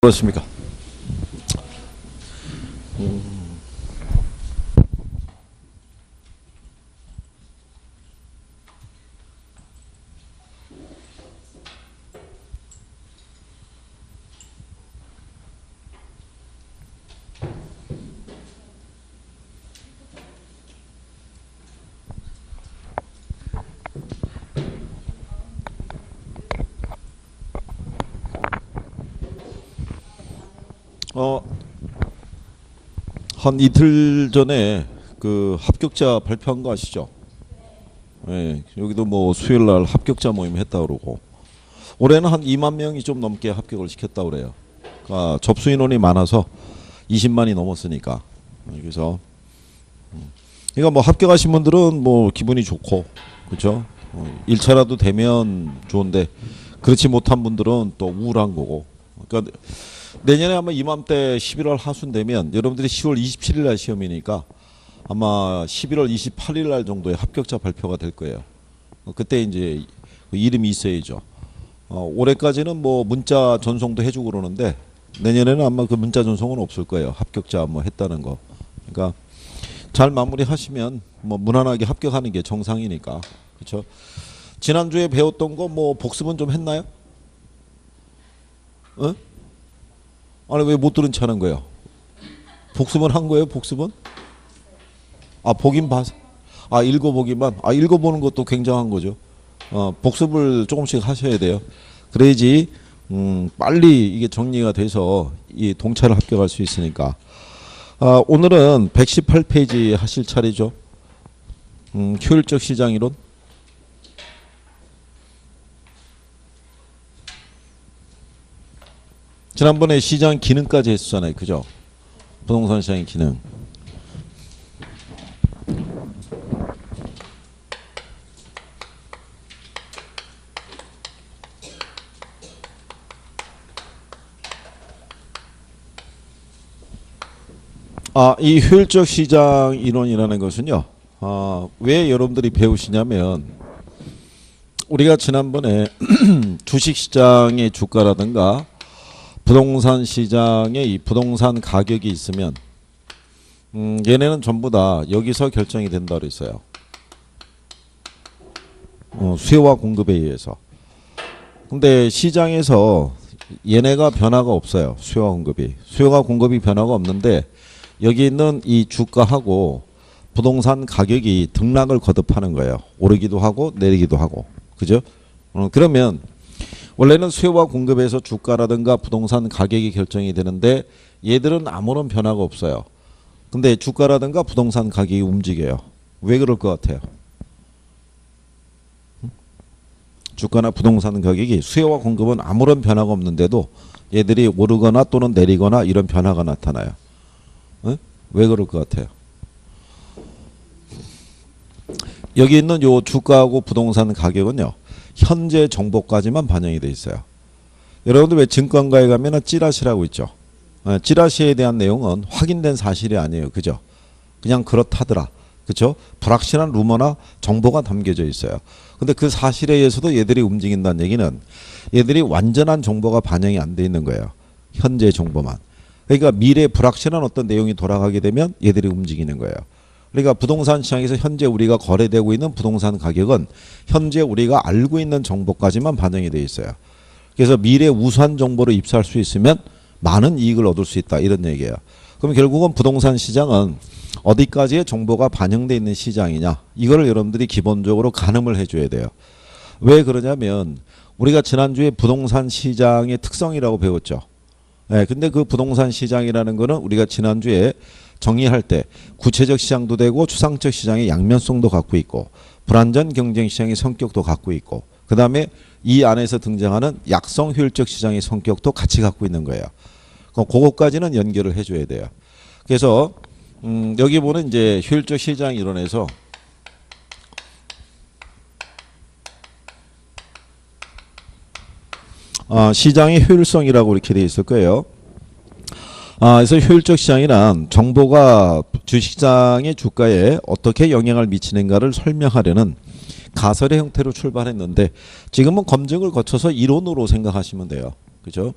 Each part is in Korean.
그렇습니까? 한 이틀 전에 그 합격자 발표한 거 아시죠? 예, 여기도 뭐 수요일 날 합격자 모임 했다 그러고 올해는 한 2만 명이 좀 넘게 합격을 시켰다 그래요. 그러니까 접수 인원이 많아서 20만이 넘었으니까. 그래서 그러니까 뭐 합격하신 분들은 뭐 기분이 좋고 그렇죠? 1차라도 되면 좋은데 그렇지 못한 분들은 또 우울한 거고. 그러니까 내년에 아마 이맘때 11월 하순 되면 여러분들이 10월 27일 날 시험이니까 아마 11월 28일 날 정도에 합격자 발표가 될 거예요. 그때 이제 이름이 있어야죠. 올해까지는 뭐 문자 전송도 해주고 그러는데 내년에는 아마 그 문자 전송은 없을 거예요. 합격자 뭐 했다는 거. 그러니까 잘 마무리하시면 뭐 무난하게 합격하는 게 정상이니까. 그렇죠? 지난주에 배웠던 거 뭐 복습은 좀 했나요? 어? 아니 왜 못 들은 척 하는 거예요? 복습은 한 거예요? 복습은? 아 보긴 봐서 읽어보기만. 읽어보는 것도 굉장한 거죠. 복습을 조금씩 하셔야 돼요. 그래야지 빨리 이게 정리가 돼서 이 동차를 합격할 수 있으니까. 오늘은 118페이지 하실 차례죠. 효율적 시장 이론. 지난번에 시장 기능까지 했었잖아요. 그죠? 부동산 시장의 기능. 이 효율적 시장 이론이라는 것은요. 왜 여러분들이 배우시냐면 우리가 지난번에 주식시장의 주가라든가 부동산 시장에 이 부동산 가격이 있으면 얘네는 전부 다 여기서 결정이 된다고 그랬어요. 수요와 공급에 의해서. 근데 시장에서 얘네가 변화가 없어요. 수요와 공급이. 수요와 공급이 변화가 없는데 여기 있는 이 주가하고 부동산 가격이 등락을 거듭하는 거예요. 오르기도 하고 내리기도 하고. 그죠? 그러면 원래는 수요와 공급에서 주가라든가 부동산 가격이 결정이 되는데 얘들은 아무런 변화가 없어요. 근데 주가라든가 부동산 가격이 움직여요. 왜 그럴 것 같아요? 주가나 부동산 가격이 수요와 공급은 아무런 변화가 없는데도 얘들이 오르거나 또는 내리거나 이런 변화가 나타나요. 왜 그럴 것 같아요? 여기 있는 요 주가하고 부동산 가격은요. 현재 정보까지만 반영이 돼 있어요. 여러분들 왜 증권가에 가면 찌라시라고 있죠. 찌라시에 대한 내용은 확인된 사실이 아니에요. 그죠? 그냥 그렇다더라. 그죠? 불확실한 루머나 정보가 담겨져 있어요. 근데 그 사실에 의해서도 얘들이 움직인다는 얘기는 얘들이 완전한 정보가 반영이 안 돼 있는 거예요. 현재 정보만. 그러니까 미래 불확실한 어떤 내용이 돌아가게 되면 얘들이 움직이는 거예요. 그러니까 부동산 시장에서 현재 우리가 거래되고 있는 부동산 가격은 현재 우리가 알고 있는 정보까지만 반영이 되어 있어요. 그래서 미래 우수한 정보를 입수할 수 있으면 많은 이익을 얻을 수 있다 이런 얘기예요. 그럼 결국은 부동산 시장은 어디까지의 정보가 반영되어 있는 시장이냐 이거를 여러분들이 기본적으로 가늠을 해줘야 돼요. 왜 그러냐면 우리가 지난주에 부동산 시장의 특성이라고 배웠죠. 근데 그 부동산 시장이라는 거는 우리가 지난주에 정의할 때 구체적 시장도 되고 추상적 시장의 양면성도 갖고 있고 불완전 경쟁 시장의 성격도 갖고 있고 그 다음에 이 안에서 등장하는 약성 효율적 시장의 성격도 같이 갖고 있는 거예요. 그것까지는 연결을 해줘야 돼요. 그래서 여기 보는 이제 효율적 시장 이론에서 시장의 효율성이라고 이렇게 되어 있을 거예요. 그래서 효율적 시장이란 정보가 주식시장의 주가에 어떻게 영향을 미치는가를 설명하려는 가설의 형태로 출발했는데 지금은 검증을 거쳐서 이론으로 생각하시면 돼요. 그죠?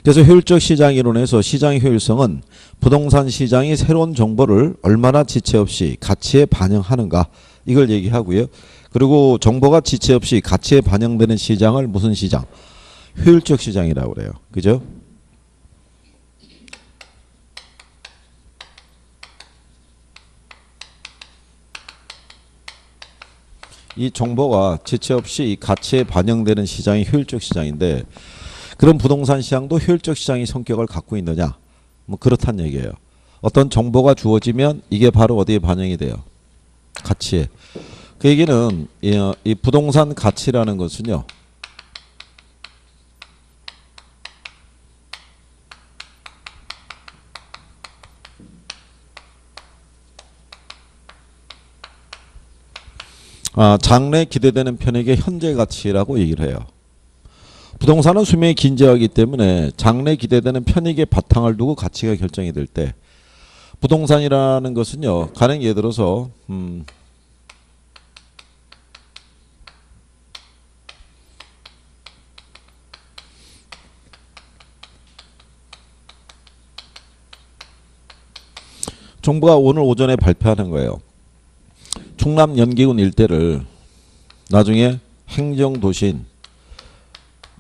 그래서 효율적 시장 이론에서 시장의 효율성은 부동산 시장이 새로운 정보를 얼마나 지체 없이 가치에 반영하는가 이걸 얘기하고요. 그리고 정보가 지체 없이 가치에 반영되는 시장을 무슨 시장? 효율적 시장이라고 그래요. 그죠? 이 정보가 지체 없이 가치에 반영되는 시장이 효율적 시장인데 그런 부동산 시장도 효율적 시장의 성격을 갖고 있느냐? 뭐 그렇단 얘기예요. 어떤 정보가 주어지면 이게 바로 어디에 반영이 돼요? 가치에. 그 얘기는 이 부동산 가치라는 것은요. 장래 기대되는 편익의 현재 가치라고 얘기를 해요. 부동산은 수명이 긴재하기 때문에 장래 기대되는 편익의 바탕을 두고 가치가 결정이 될 때 부동산이라는 것은요. 가령 예를 들어서 정부가 오늘 오전에 발표하는 거예요. 충남 연기군 일대를 나중에 행정도시인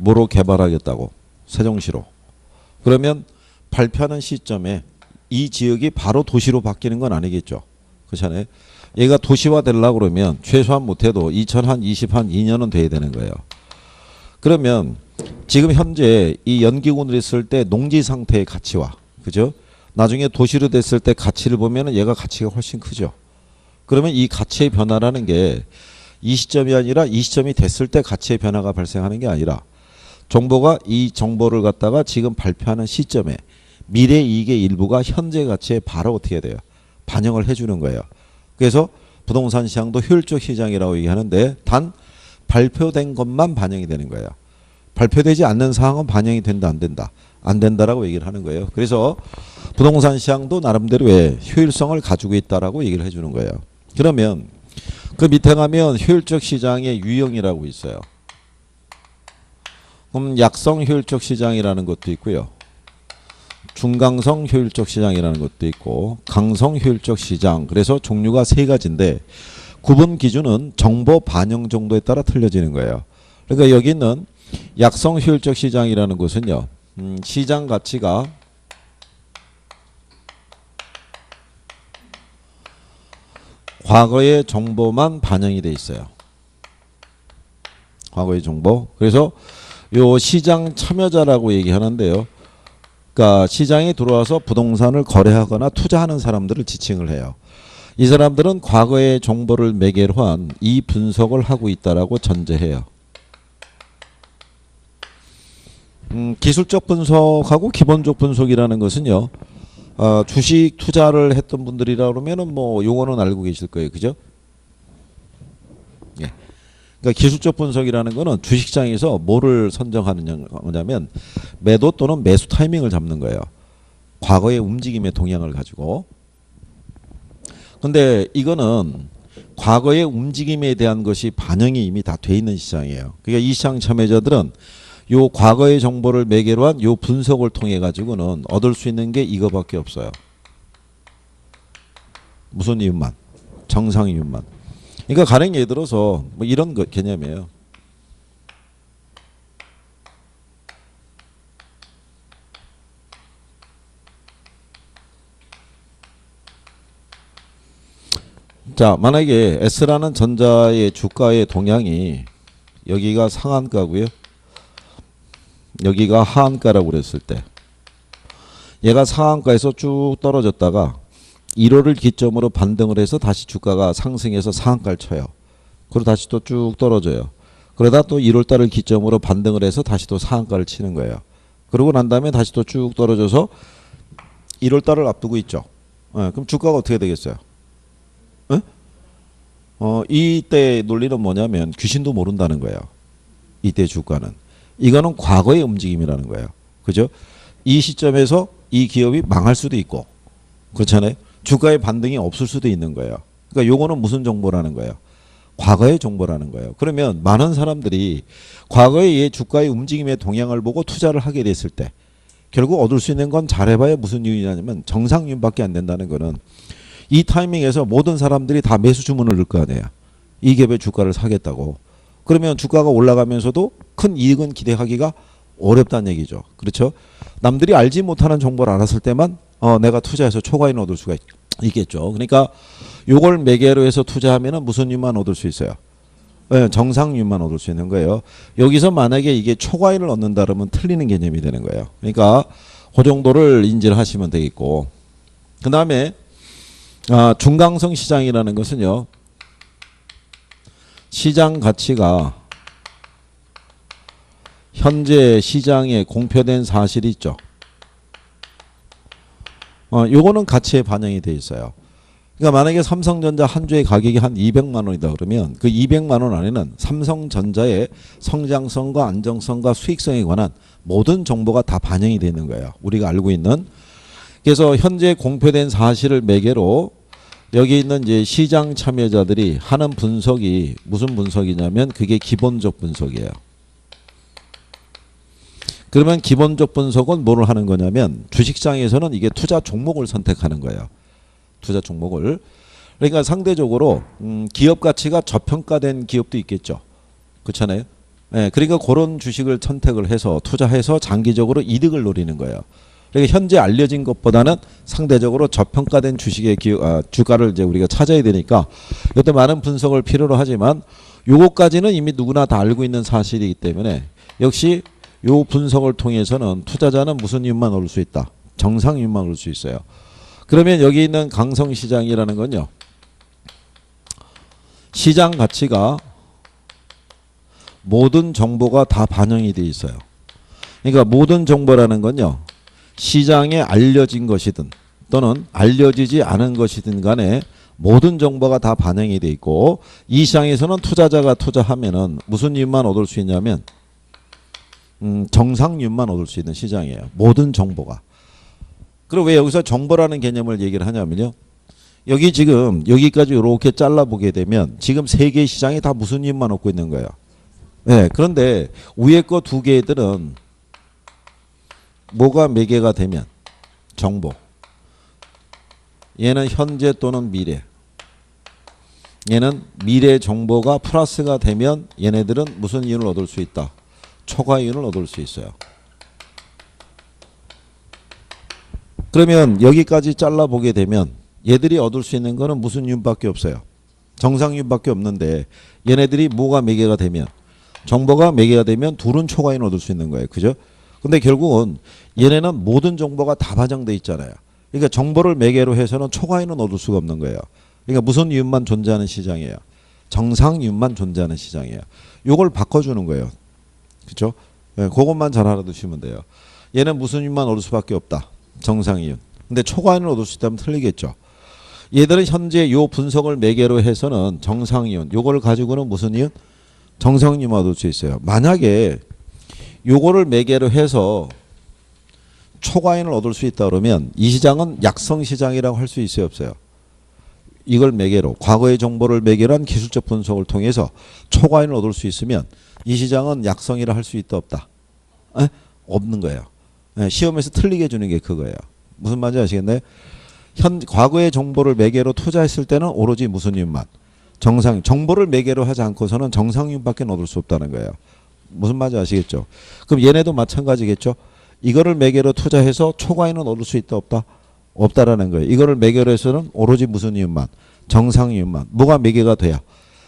뭐로 개발하겠다고 세종시로. 그러면 발표하는 시점에 이 지역이 바로 도시로 바뀌는 건 아니겠죠. 그렇잖아요. 얘가 도시화 되려고 그러면 최소한 못해도 2022년은 돼야 되는 거예요. 그러면 지금 현재 이 연기군을 있을 때 농지 상태의 가치와 그죠? 나중에 도시로 됐을 때 가치를 보면은 얘가 가치가 훨씬 크죠. 그러면 이 가치의 변화라는 게 이 시점이 아니라 이 시점이 됐을 때 가치의 변화가 발생하는 게 아니라 정보가 이 정보를 갖다가 지금 발표하는 시점에 미래 이익의 일부가 현재 가치에 바로 어떻게 돼요? 반영을 해주는 거예요. 그래서 부동산 시장도 효율적 시장이라고 얘기하는데 단 발표된 것만 반영이 되는 거예요. 발표되지 않는 사항은 반영이 된다 안 된다? 안 된다라고 얘기를 하는 거예요. 그래서 부동산 시장도 나름대로의 효율성을 가지고 있다라고 얘기를 해주는 거예요. 그러면 그 밑에 가면 효율적 시장의 유형이라고 있어요. 그럼 약성 효율적 시장이라는 것도 있고요. 중강성 효율적 시장이라는 것도 있고 강성 효율적 시장. 그래서 종류가 세 가지인데 구분 기준은 정보 반영 정도에 따라 틀려지는 거예요. 그러니까 여기 있는 약성 효율적 시장이라는 것은요. 시장 가치가 과거의 정보만 반영이 돼 있어요. 과거의 정보. 그래서 요 시장 참여자라고 얘기하는데요. 그러니까 시장에 들어와서 부동산을 거래하거나 투자하는 사람들을 지칭을 해요. 이 사람들은 과거의 정보를 매개로 한 이 분석을 하고 있다라고 전제해요. 기술적 분석하고 기본적 분석이라는 것은요. 주식 투자를 했던 분들이라 그러면은 뭐 용어는 알고 계실 거예요. 그죠? 예. 그러니까 기술적 분석이라는 거는 주식시장에서 뭐를 선정하느냐면 매도 또는 매수 타이밍을 잡는 거예요. 과거의 움직임의 동향을 가지고. 근데 이거는 과거의 움직임에 대한 것이 반영이 이미 다 돼 있는 시장이에요. 그러니까 이 시장 참여자들은 요 과거의 정보를 매개로 한 요 분석을 통해 가지고는 얻을 수 있는 게 이거밖에 없어요. 무슨 이윤만? 정상 이윤만. 그러니까 가령 예를 들어서 뭐 이런 거 개념이에요. 자, 만약에 S라는 전자의 주가의 동향이 여기가 상한가고요. 여기가 하한가라고 그랬을 때 얘가 상한가에서 쭉 떨어졌다가 1월을 기점으로 반등을 해서 다시 주가가 상승해서 상한가를 쳐요. 그리고 다시 또 쭉 떨어져요. 그러다 또 1월달을 기점으로 반등을 해서 다시 또 상한가를 치는 거예요. 그러고 난 다음에 다시 또 쭉 떨어져서 1월달을 앞두고 있죠. 그럼 주가가 어떻게 되겠어요? 이때 논리는 뭐냐면 귀신도 모른다는 거예요. 이때 주가는. 이거는 과거의 움직임이라는 거예요. 그죠? 이 시점에서 이 기업이 망할 수도 있고 그렇잖아요. 주가의 반등이 없을 수도 있는 거예요. 그러니까 요거는 무슨 정보라는 거예요? 과거의 정보라는 거예요. 그러면 많은 사람들이 과거의 주가의 움직임의 동향을 보고 투자를 하게 됐을 때 결국 얻을 수 있는 건 잘해봐야 무슨 이유냐면 정상이윤밖에 안 된다는 거는 이 타이밍에서 모든 사람들이 다 매수 주문을 넣을 거 아니에요. 이 갭의 주가를 사겠다고. 그러면 주가가 올라가면서도 큰 이익은 기대하기가 어렵다는 얘기죠. 그렇죠? 남들이 알지 못하는 정보를 알았을 때만 내가 투자해서 초과이익을 얻을 수가 있겠죠. 그러니까 요걸 매개로 해서 투자하면은 무슨 이익만 얻을 수 있어요? 네, 정상이익만 얻을 수 있는 거예요. 여기서 만약에 이게 초과이익을 얻는다 그러면 틀리는 개념이 되는 거예요. 그러니까 그 정도를 인지를 하시면 되겠고, 그 다음에 중강성 시장이라는 것은요, 시장 가치가 현재 시장에 공표된 사실이 있죠. 요거는 가치에 반영이 돼 있어요. 그러니까 만약에 삼성전자 한 주의 가격이 한 200만 원이다 그러면 그 200만 원 안에는 삼성전자의 성장성과 안정성과 수익성에 관한 모든 정보가 다 반영이 되는 거예요. 우리가 알고 있는. 그래서 현재 공표된 사실을 매개로 여기 있는 이제 시장 참여자들이 하는 분석이 무슨 분석이냐면 그게 기본적 분석이에요. 그러면 기본적 분석은 뭐를 하는 거냐면 주식시장에서는 이게 투자 종목을 선택하는 거예요. 투자 종목을. 그러니까 상대적으로 기업 가치가 저평가된 기업도 있겠죠. 그렇잖아요. 네, 그러니까 그런 주식을 선택을 해서 투자해서 장기적으로 이득을 노리는 거예요. 그러니까 현재 알려진 것보다는 상대적으로 저평가된 주식의 주가를 이제 우리가 찾아야 되니까 이때 많은 분석을 필요로 하지만 요거까지는 이미 누구나 다 알고 있는 사실이기 때문에 역시 요 분석을 통해서는 투자자는 무슨 이익만 얻을 수 있다. 정상 이익만 얻을 수 있어요. 그러면 여기 있는 강성시장이라는 건요, 시장 가치가 모든 정보가 다 반영이 되어 있어요. 그러니까 모든 정보라는 건요, 시장에 알려진 것이든 또는 알려지지 않은 것이든 간에 모든 정보가 다 반영이 되어 있고 이 시장에서는 투자자가 투자하면은 무슨 이익만 얻을 수 있냐면 정상이익만 얻을 수 있는 시장이에요. 모든 정보가. 그리고 왜 여기서 정보라는 개념을 얘기를 하냐면요. 여기 지금 여기까지 이렇게 잘라보게 되면 지금 세 개의 시장이 다 무슨 이익만 얻고 있는 거예요. 네, 그런데 위에 거 두 개들은 뭐가 매개가 되면 정보. 얘는 현재 또는 미래. 얘는 미래 정보가 플러스가 되면 얘네들은 무슨 이익을 얻을 수 있다. 초과이익을 얻을 수 있어요. 그러면 여기까지 잘라보게 되면 얘들이 얻을 수 있는 거는 무슨 이익밖에 없어요. 정상이익밖에 없는데 얘네들이 뭐가 매개가 되면 정보가 매개가 되면 둘은 초과이익을 얻을 수 있는 거예요. 그죠? 근데 결국은 얘네는 모든 정보가 다 반영돼 있잖아요. 그러니까 정보를 매개로 해서는 초과이익은 얻을 수가 없는 거예요. 그러니까 무슨 이익만 존재하는 시장이에요. 정상이익만 존재하는 시장이에요. 요걸 바꿔주는 거예요. 그렇죠? 네, 그것만 잘 알아두시면 돼요. 얘는 무슨 이익만 얻을 수밖에 없다. 정상이익. 근데 초과이익을 얻을 수 있다면 틀리겠죠. 얘들은 현재 요 분석을 매개로 해서는 정상이익. 요거를 가지고는 무슨 이익? 정상이익만 얻을 수 있어요. 만약에 요거를 매개로 해서 초과이익을 얻을 수 있다 그러면 이 시장은 약성 시장이라고 할 수 있어요, 없어요? 이걸 매개로 과거의 정보를 매개로 한 기술적 분석을 통해서 초과이익을 얻을 수 있으면 이 시장은 약성이라 할 수 있다 없다? 에? 없는 거예요. 시험에서 틀리게 해주는 게 그거예요. 무슨 말인지 아시겠나요? 과거의 정보를 매개로 투자했을 때는 오로지 무슨 이익만 정보를 매개로 하지 않고서는 정상이익밖에 얻을 수 없다는 거예요. 무슨 말인지 아시겠죠? 그럼 얘네도 마찬가지겠죠? 이거를 매개로 투자해서 초과이익은 얻을 수 있다 없다? 없다라는 거예요. 이거를 매개로 해서는 오로지 무슨 이익만 정상이익만 뭐가 매개가 돼야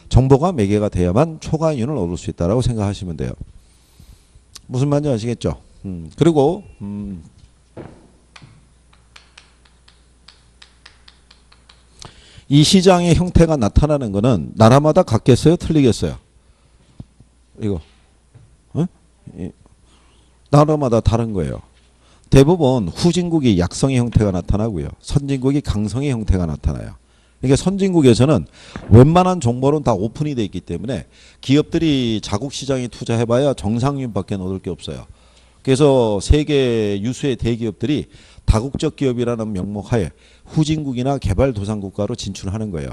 정보가 매개가 돼야만 초과이익을 얻을 수 있다라고 생각하시면 돼요. 무슨 말인지 아시겠죠? 그리고 이 시장의 형태가 나타나는 거는 나라마다 같겠어요? 틀리겠어요? 이거 나라마다 다른 거예요. 대부분 후진국이 약성의 형태가 나타나고요. 선진국이 강성의 형태가 나타나요. 그러니까 선진국에서는 웬만한 정보는 다 오픈이 돼 있기 때문에 기업들이 자국 시장에 투자해봐야 정상이익밖에 얻을 게 없어요. 그래서 세계 유수의 대기업들이 다국적 기업이라는 명목하에 후진국이나 개발도상국가로 진출하는 거예요.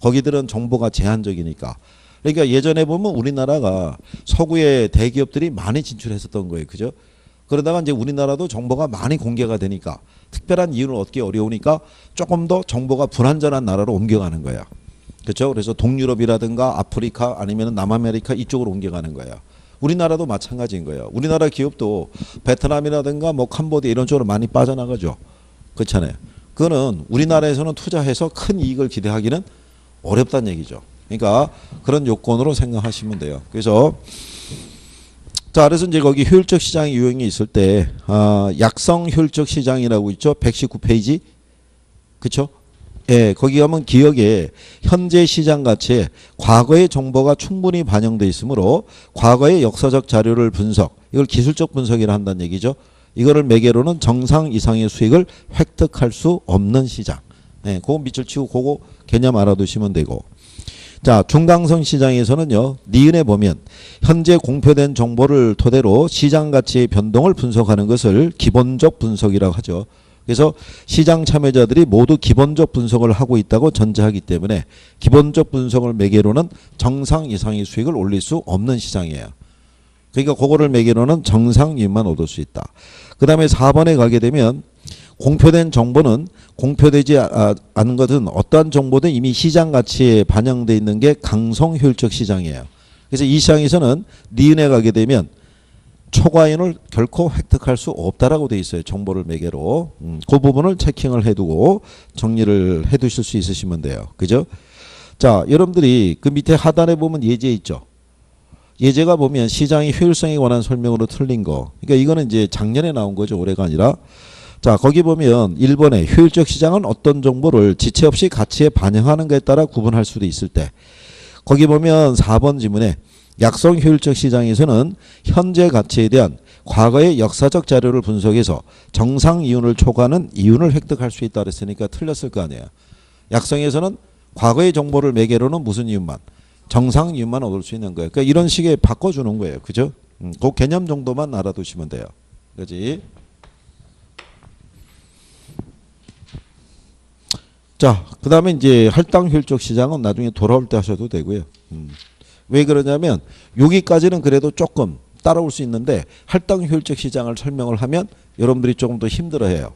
거기들은 정보가 제한적이니까. 그러니까 예전에 보면 우리나라가 서구의 대기업들이 많이 진출했었던 거예요. 그죠? 그러다가 이제 우리나라도 정보가 많이 공개가 되니까 특별한 이유를 얻기 어려우니까 조금 더 정보가 불안전한 나라로 옮겨가는 거예요. 그렇죠? 그래서 동유럽이라든가 아프리카 아니면 남아메리카 이쪽으로 옮겨가는 거예요. 우리나라도 마찬가지인 거예요. 우리나라 기업도 베트남이라든가 뭐 캄보디아 이런 쪽으로 많이 빠져나가죠. 그렇잖아요. 그거는 우리나라에서는 투자해서 큰 이익을 기대하기는 어렵다는 얘기죠. 그러니까 그런 요건으로 생각하시면 돼요. 그래서 자, 그래서 이제 거기 효율적 시장 유형이 있을 때 약성 효율적 시장이라고 있죠. 119페이지. 그렇죠? 예, 거기 가면 기억에 현재 시장 가치에 과거의 정보가 충분히 반영돼 있으므로 과거의 역사적 자료를 분석, 이걸 기술적 분석이라 한다는 얘기죠. 이거를 매개로는 정상 이상의 수익을 획득할 수 없는 시장. 예, 그거 밑줄 치고 그거 개념 알아두시면 되고. 자, 중강성 시장에서는요, 니은에 보면 현재 공표된 정보를 토대로 시장 가치의 변동을 분석하는 것을 기본적 분석이라고 하죠. 그래서 시장 참여자들이 모두 기본적 분석을 하고 있다고 전제하기 때문에 기본적 분석을 매개로는 정상 이상의 수익을 올릴 수 없는 시장이에요. 그러니까 그거를 매개로는 정상 이익만 얻을 수 있다. 그 다음에 4번에 가게 되면 공표된 정보는 공표되지 않은 것은 어떠한 정보든 이미 시장 가치에 반영되어 있는 게 강성 효율적 시장이에요. 그래서 이 시장에서는 니은에 가게 되면 초과이윤을 결코 획득할 수 없다라고 돼 있어요. 정보를 매개로. 그 부분을 체킹을 해두고 정리를 해두실 수 있으시면 돼요. 그죠? 자, 여러분들이 그 밑에 하단에 보면 예제 있죠. 예제가 보면 시장의 효율성에 관한 설명으로 틀린 거. 그러니까 이거는 이제 작년에 나온 거죠. 올해가 아니라. 자, 거기 보면 1번에 효율적 시장은 어떤 정보를 지체 없이 가치에 반영하는 것에 따라 구분할 수도 있을 때. 거기 보면 4번 지문에 약성 효율적 시장에서는 현재 가치에 대한 과거의 역사적 자료를 분석해서 정상 이윤을 초과하는 이윤을 획득할 수 있다 그랬으니까 틀렸을 거 아니에요. 약성에서는 과거의 정보를 매개로는 무슨 이윤만? 정상 이윤만 얻을 수 있는 거예요. 그러니까 이런 식의 바꿔주는 거예요. 그죠? 그 개념 정도만 알아두시면 돼요. 그렇지? 자, 그 다음에 이제 할당 효율적 시장은 나중에 돌아올 때 하셔도 되고요. 왜 그러냐면 여기까지는 그래도 조금 따라올 수 있는데 할당 효율적 시장을 설명을 하면 여러분들이 조금 더 힘들어해요.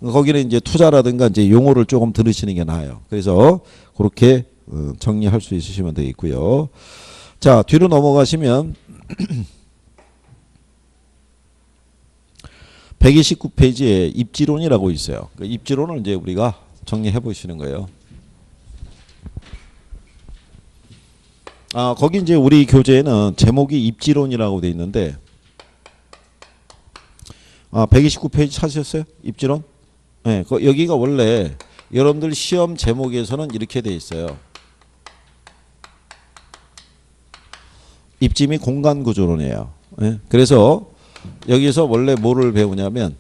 거기는 이제 투자라든가 이제 용어를 조금 들으시는 게 나아요. 그래서 그렇게 정리할 수 있으시면 되겠고요. 자, 뒤로 넘어가시면 129페이지에 입지론이라고 있어요. 그 입지론을 이제 우리가 정리해 보시는 거예요. 거기 이제 우리 교재에는 제목이 입지론이라고 돼 있는데 129페이지 찾으셨어요? 입지론? 네, 여기가 원래 여러분들 시험 제목에서는 이렇게 돼 있어요. 입지 및 공간 구조론이에요. 네, 그래서 여기서 원래 뭐를 배우냐면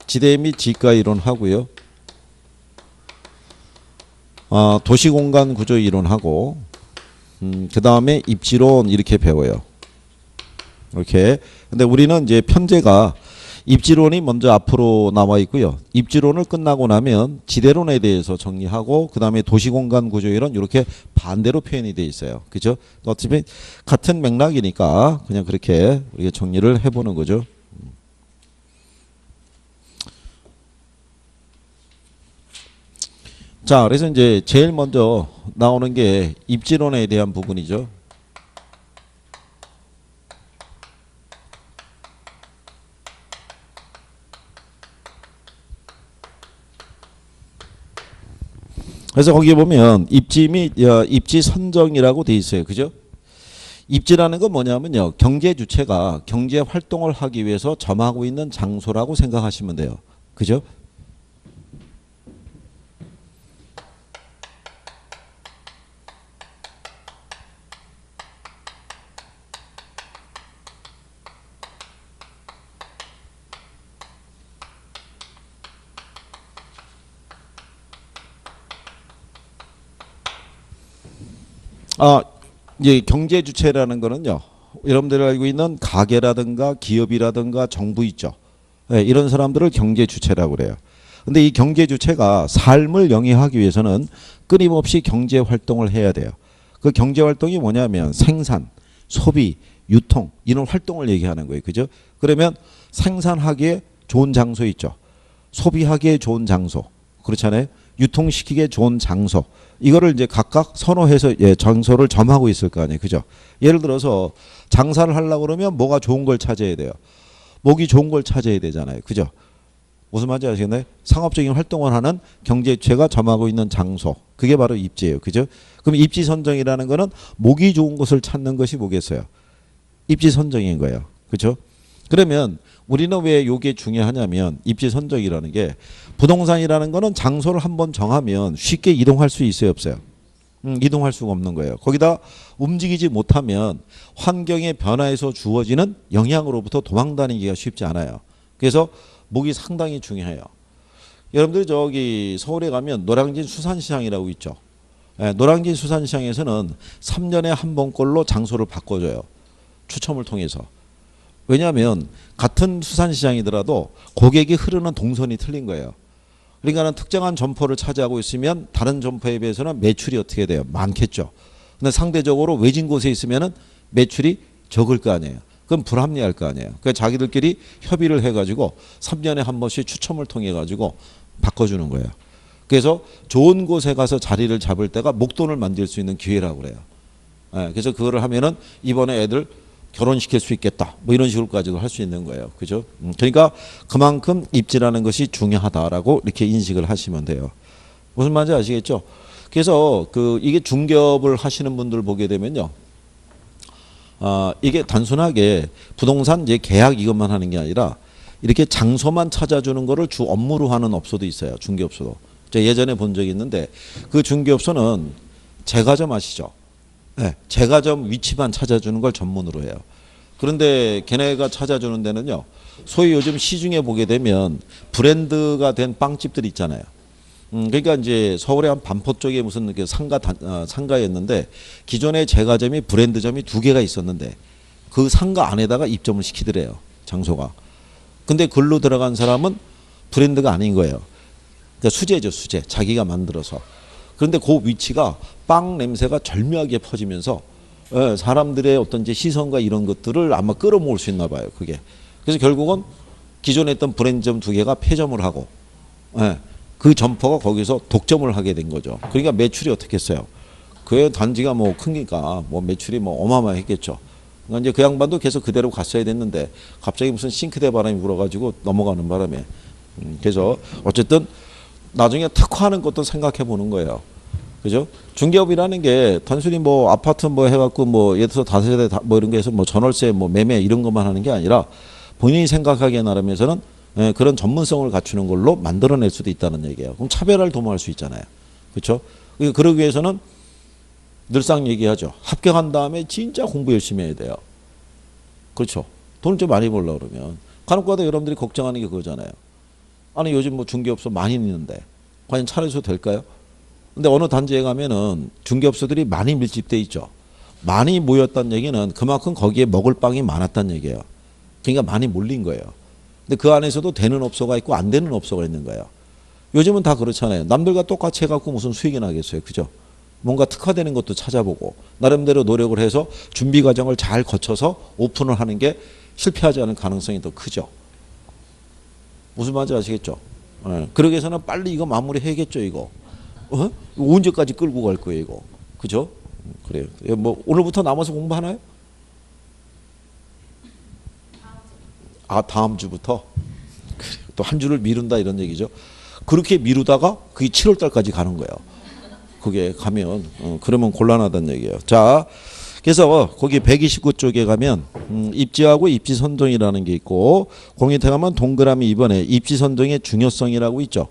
지대 및 지가 이론 하고요. 도시공간 구조 이론하고 그 다음에 입지론 이렇게 배워요. 이렇게. 근데 우리는 이제 편제가 입지론이 먼저 앞으로 나와 있고요. 입지론을 끝나고 나면 지대론에 대해서 정리하고 그 다음에 도시공간 구조 이론 이렇게 반대로 표현이 돼 있어요. 그죠? 어차피 같은 맥락이니까 그냥 그렇게 우리가 정리를 해보는 거죠. 자, 그래서 이제 제일 먼저 나오는 게 입지론에 대한 부분이죠. 그래서 거기 보면 입지 및 입지 선정이라고 돼 있어요. 그죠? 입지라는 건 뭐냐면요. 경제 주체가 경제 활동을 하기 위해서 점하고 있는 장소라고 생각하시면 돼요. 그죠? 이제 경제 주체라는 거는요. 여러분들이 알고 있는 가게라든가 기업이라든가 정부 있죠. 네, 이런 사람들을 경제 주체라고 그래요. 근데 이 경제 주체가 삶을 영위하기 위해서는 끊임없이 경제 활동을 해야 돼요. 그 경제 활동이 뭐냐면 생산, 소비, 유통 이런 활동을 얘기하는 거예요. 그죠? 그러면 생산하기에 좋은 장소 있죠. 소비하기에 좋은 장소. 그렇잖아요. 유통시키기에 좋은 장소. 이거를 이제 각각 선호해서 장소를 점하고 있을 거 아니에요. 그죠? 예를 들어서 장사를 하려고 그러면 뭐가 좋은 걸 찾아야 돼요. 목이 좋은 걸 찾아야 되잖아요. 그죠? 무슨 말인지 아시겠나요? 상업적인 활동을 하는 경제체가 점하고 있는 장소. 그게 바로 입지예요. 그죠? 그럼 입지 선정이라는 거는 목이 좋은 곳을 찾는 것이 뭐겠어요? 입지 선정인 거예요. 그죠? 그러면 우리는 왜 이게 중요하냐면 입지 선정이라는 게 부동산이라는 거는 장소를 한번 정하면 쉽게 이동할 수 있어요, 없어요? 이동할 수가 없는 거예요. 거기다 움직이지 못하면 환경의 변화에서 주어지는 영향으로부터 도망다니기가 쉽지 않아요. 그래서 목이 상당히 중요해요. 여러분들이 저기 서울에 가면 노량진 수산시장이라고 있죠. 노량진 수산시장에서는 3년에 한 번꼴로 장소를 바꿔줘요. 추첨을 통해서. 왜냐하면 같은 수산시장이더라도 고객이 흐르는 동선이 틀린 거예요. 그러니까는 특정한 점포를 차지하고 있으면 다른 점포에 비해서는 매출이 어떻게 돼요? 많겠죠. 근데 상대적으로 외진 곳에 있으면은 매출이 적을 거 아니에요. 그럼 불합리할 거 아니에요. 그러니까 자기들끼리 협의를 해가지고 3년에 한 번씩 추첨을 통해 가지고 바꿔주는 거예요. 그래서 좋은 곳에 가서 자리를 잡을 때가 목돈을 만들 수 있는 기회라고 그래요. 그래서 그거를 하면은 이번에 애들 결혼시킬 수 있겠다. 뭐 이런 식으로까지도 할 수 있는 거예요. 그죠? 그러니까 그만큼 입지라는 것이 중요하다라고 이렇게 인식을 하시면 돼요. 무슨 말인지 아시겠죠? 그래서 이게 중개업을 하시는 분들 보게 되면요. 이게 단순하게 부동산 이제 계약 이것만 하는 게 아니라 이렇게 장소만 찾아주는 거를 주 업무로 하는 업소도 있어요. 중개업소도. 제가 예전에 본 적이 있는데 그 중개업소는 제과점 아시죠? 네, 제과점 위치만 찾아주는 걸 전문으로 해요. 그런데 걔네가 찾아주는 데는요. 소위 요즘 시중에 보게 되면 브랜드가 된 빵집들 있잖아요. 그러니까 이제 서울의 한 반포 쪽에 무슨 상가였는데 기존의 제과점이 브랜드점이 2개가 있었는데 그 상가 안에다가 입점을 시키더래요. 장소가. 근데 글로 들어간 사람은 브랜드가 아닌 거예요. 그러니까 수제죠, 수제. 자기가 만들어서. 그런데 그 위치가 빵 냄새가 절묘하게 퍼지면서 사람들의 어떤 이제 시선과 이런 것들을 아마 끌어모을 수 있나 봐요. 그게. 그래서 결국은 기존에 있던 브랜드점 2개가 폐점을 하고 그 점포가 거기서 독점을 하게 된 거죠. 그러니까 매출이 어떻게 했어요? 그 단지가 뭐 크니까 뭐 매출이 뭐 어마어마했겠죠. 그러니까 이제 그 양반도 계속 그대로 갔어야 됐는데 갑자기 무슨 싱크대 바람이 불어가지고 넘어가는 바람에 그래서 어쨌든 나중에 특화하는 것도 생각해 보는 거예요. 그죠? 중개업이라는 게 단순히 뭐 아파트 뭐 해갖고 뭐 예를 들어서 다세대 뭐 이런 게 해서 뭐 전월세 뭐 매매 이런 것만 하는 게 아니라 본인이 생각하기에 나름에서는 그런 전문성을 갖추는 걸로 만들어낼 수도 있다는 얘기예요. 그럼 차별화를 도모할 수 있잖아요. 그렇죠? 그러기 위해서는 늘상 얘기하죠. 합격한 다음에 진짜 공부 열심히 해야 돼요. 그렇죠? 돈을 좀 많이 벌려고 그러면. 간혹가다 여러분들이 걱정하는 게 그거잖아요. 아니 요즘 뭐 중개업소 많이 있는데 과연 차려서 될까요? 근데 어느 단지에 가면은 중개업소들이 많이 밀집돼 있죠. 많이 모였다는 얘기는 그만큼 거기에 먹을 빵이 많았다는 얘기예요. 그러니까 많이 몰린 거예요. 근데 그 안에서도 되는 업소가 있고 안 되는 업소가 있는 거예요. 요즘은 다 그렇잖아요. 남들과 똑같이 해갖고 무슨 수익이 나겠어요. 그죠? 뭔가 특화되는 것도 찾아보고 나름대로 노력을 해서 준비 과정을 잘 거쳐서 오픈을 하는 게 실패하지 않을 가능성이 더 크죠. 무슨 말인지 아시겠죠? 그러기 위해서는 빨리 이거 마무리해야겠죠, 이거. 언제까지 끌고 갈 거예요, 이거. 그죠? 그래요. 뭐 오늘부터 남아서 공부하나요? 다음 주부터? 또 한 주를 미룬다 이런 얘기죠. 그렇게 미루다가 그게 7월 달까지 가는 거예요. 그게 가면 그러면 곤란하다는 얘기예요. 자, 그래서 거기 129쪽에 가면 입지하고 입지 선정이라는 게 있고 공인태 가면 동그라미 2번에 입지 선정의 중요성이라고 있죠.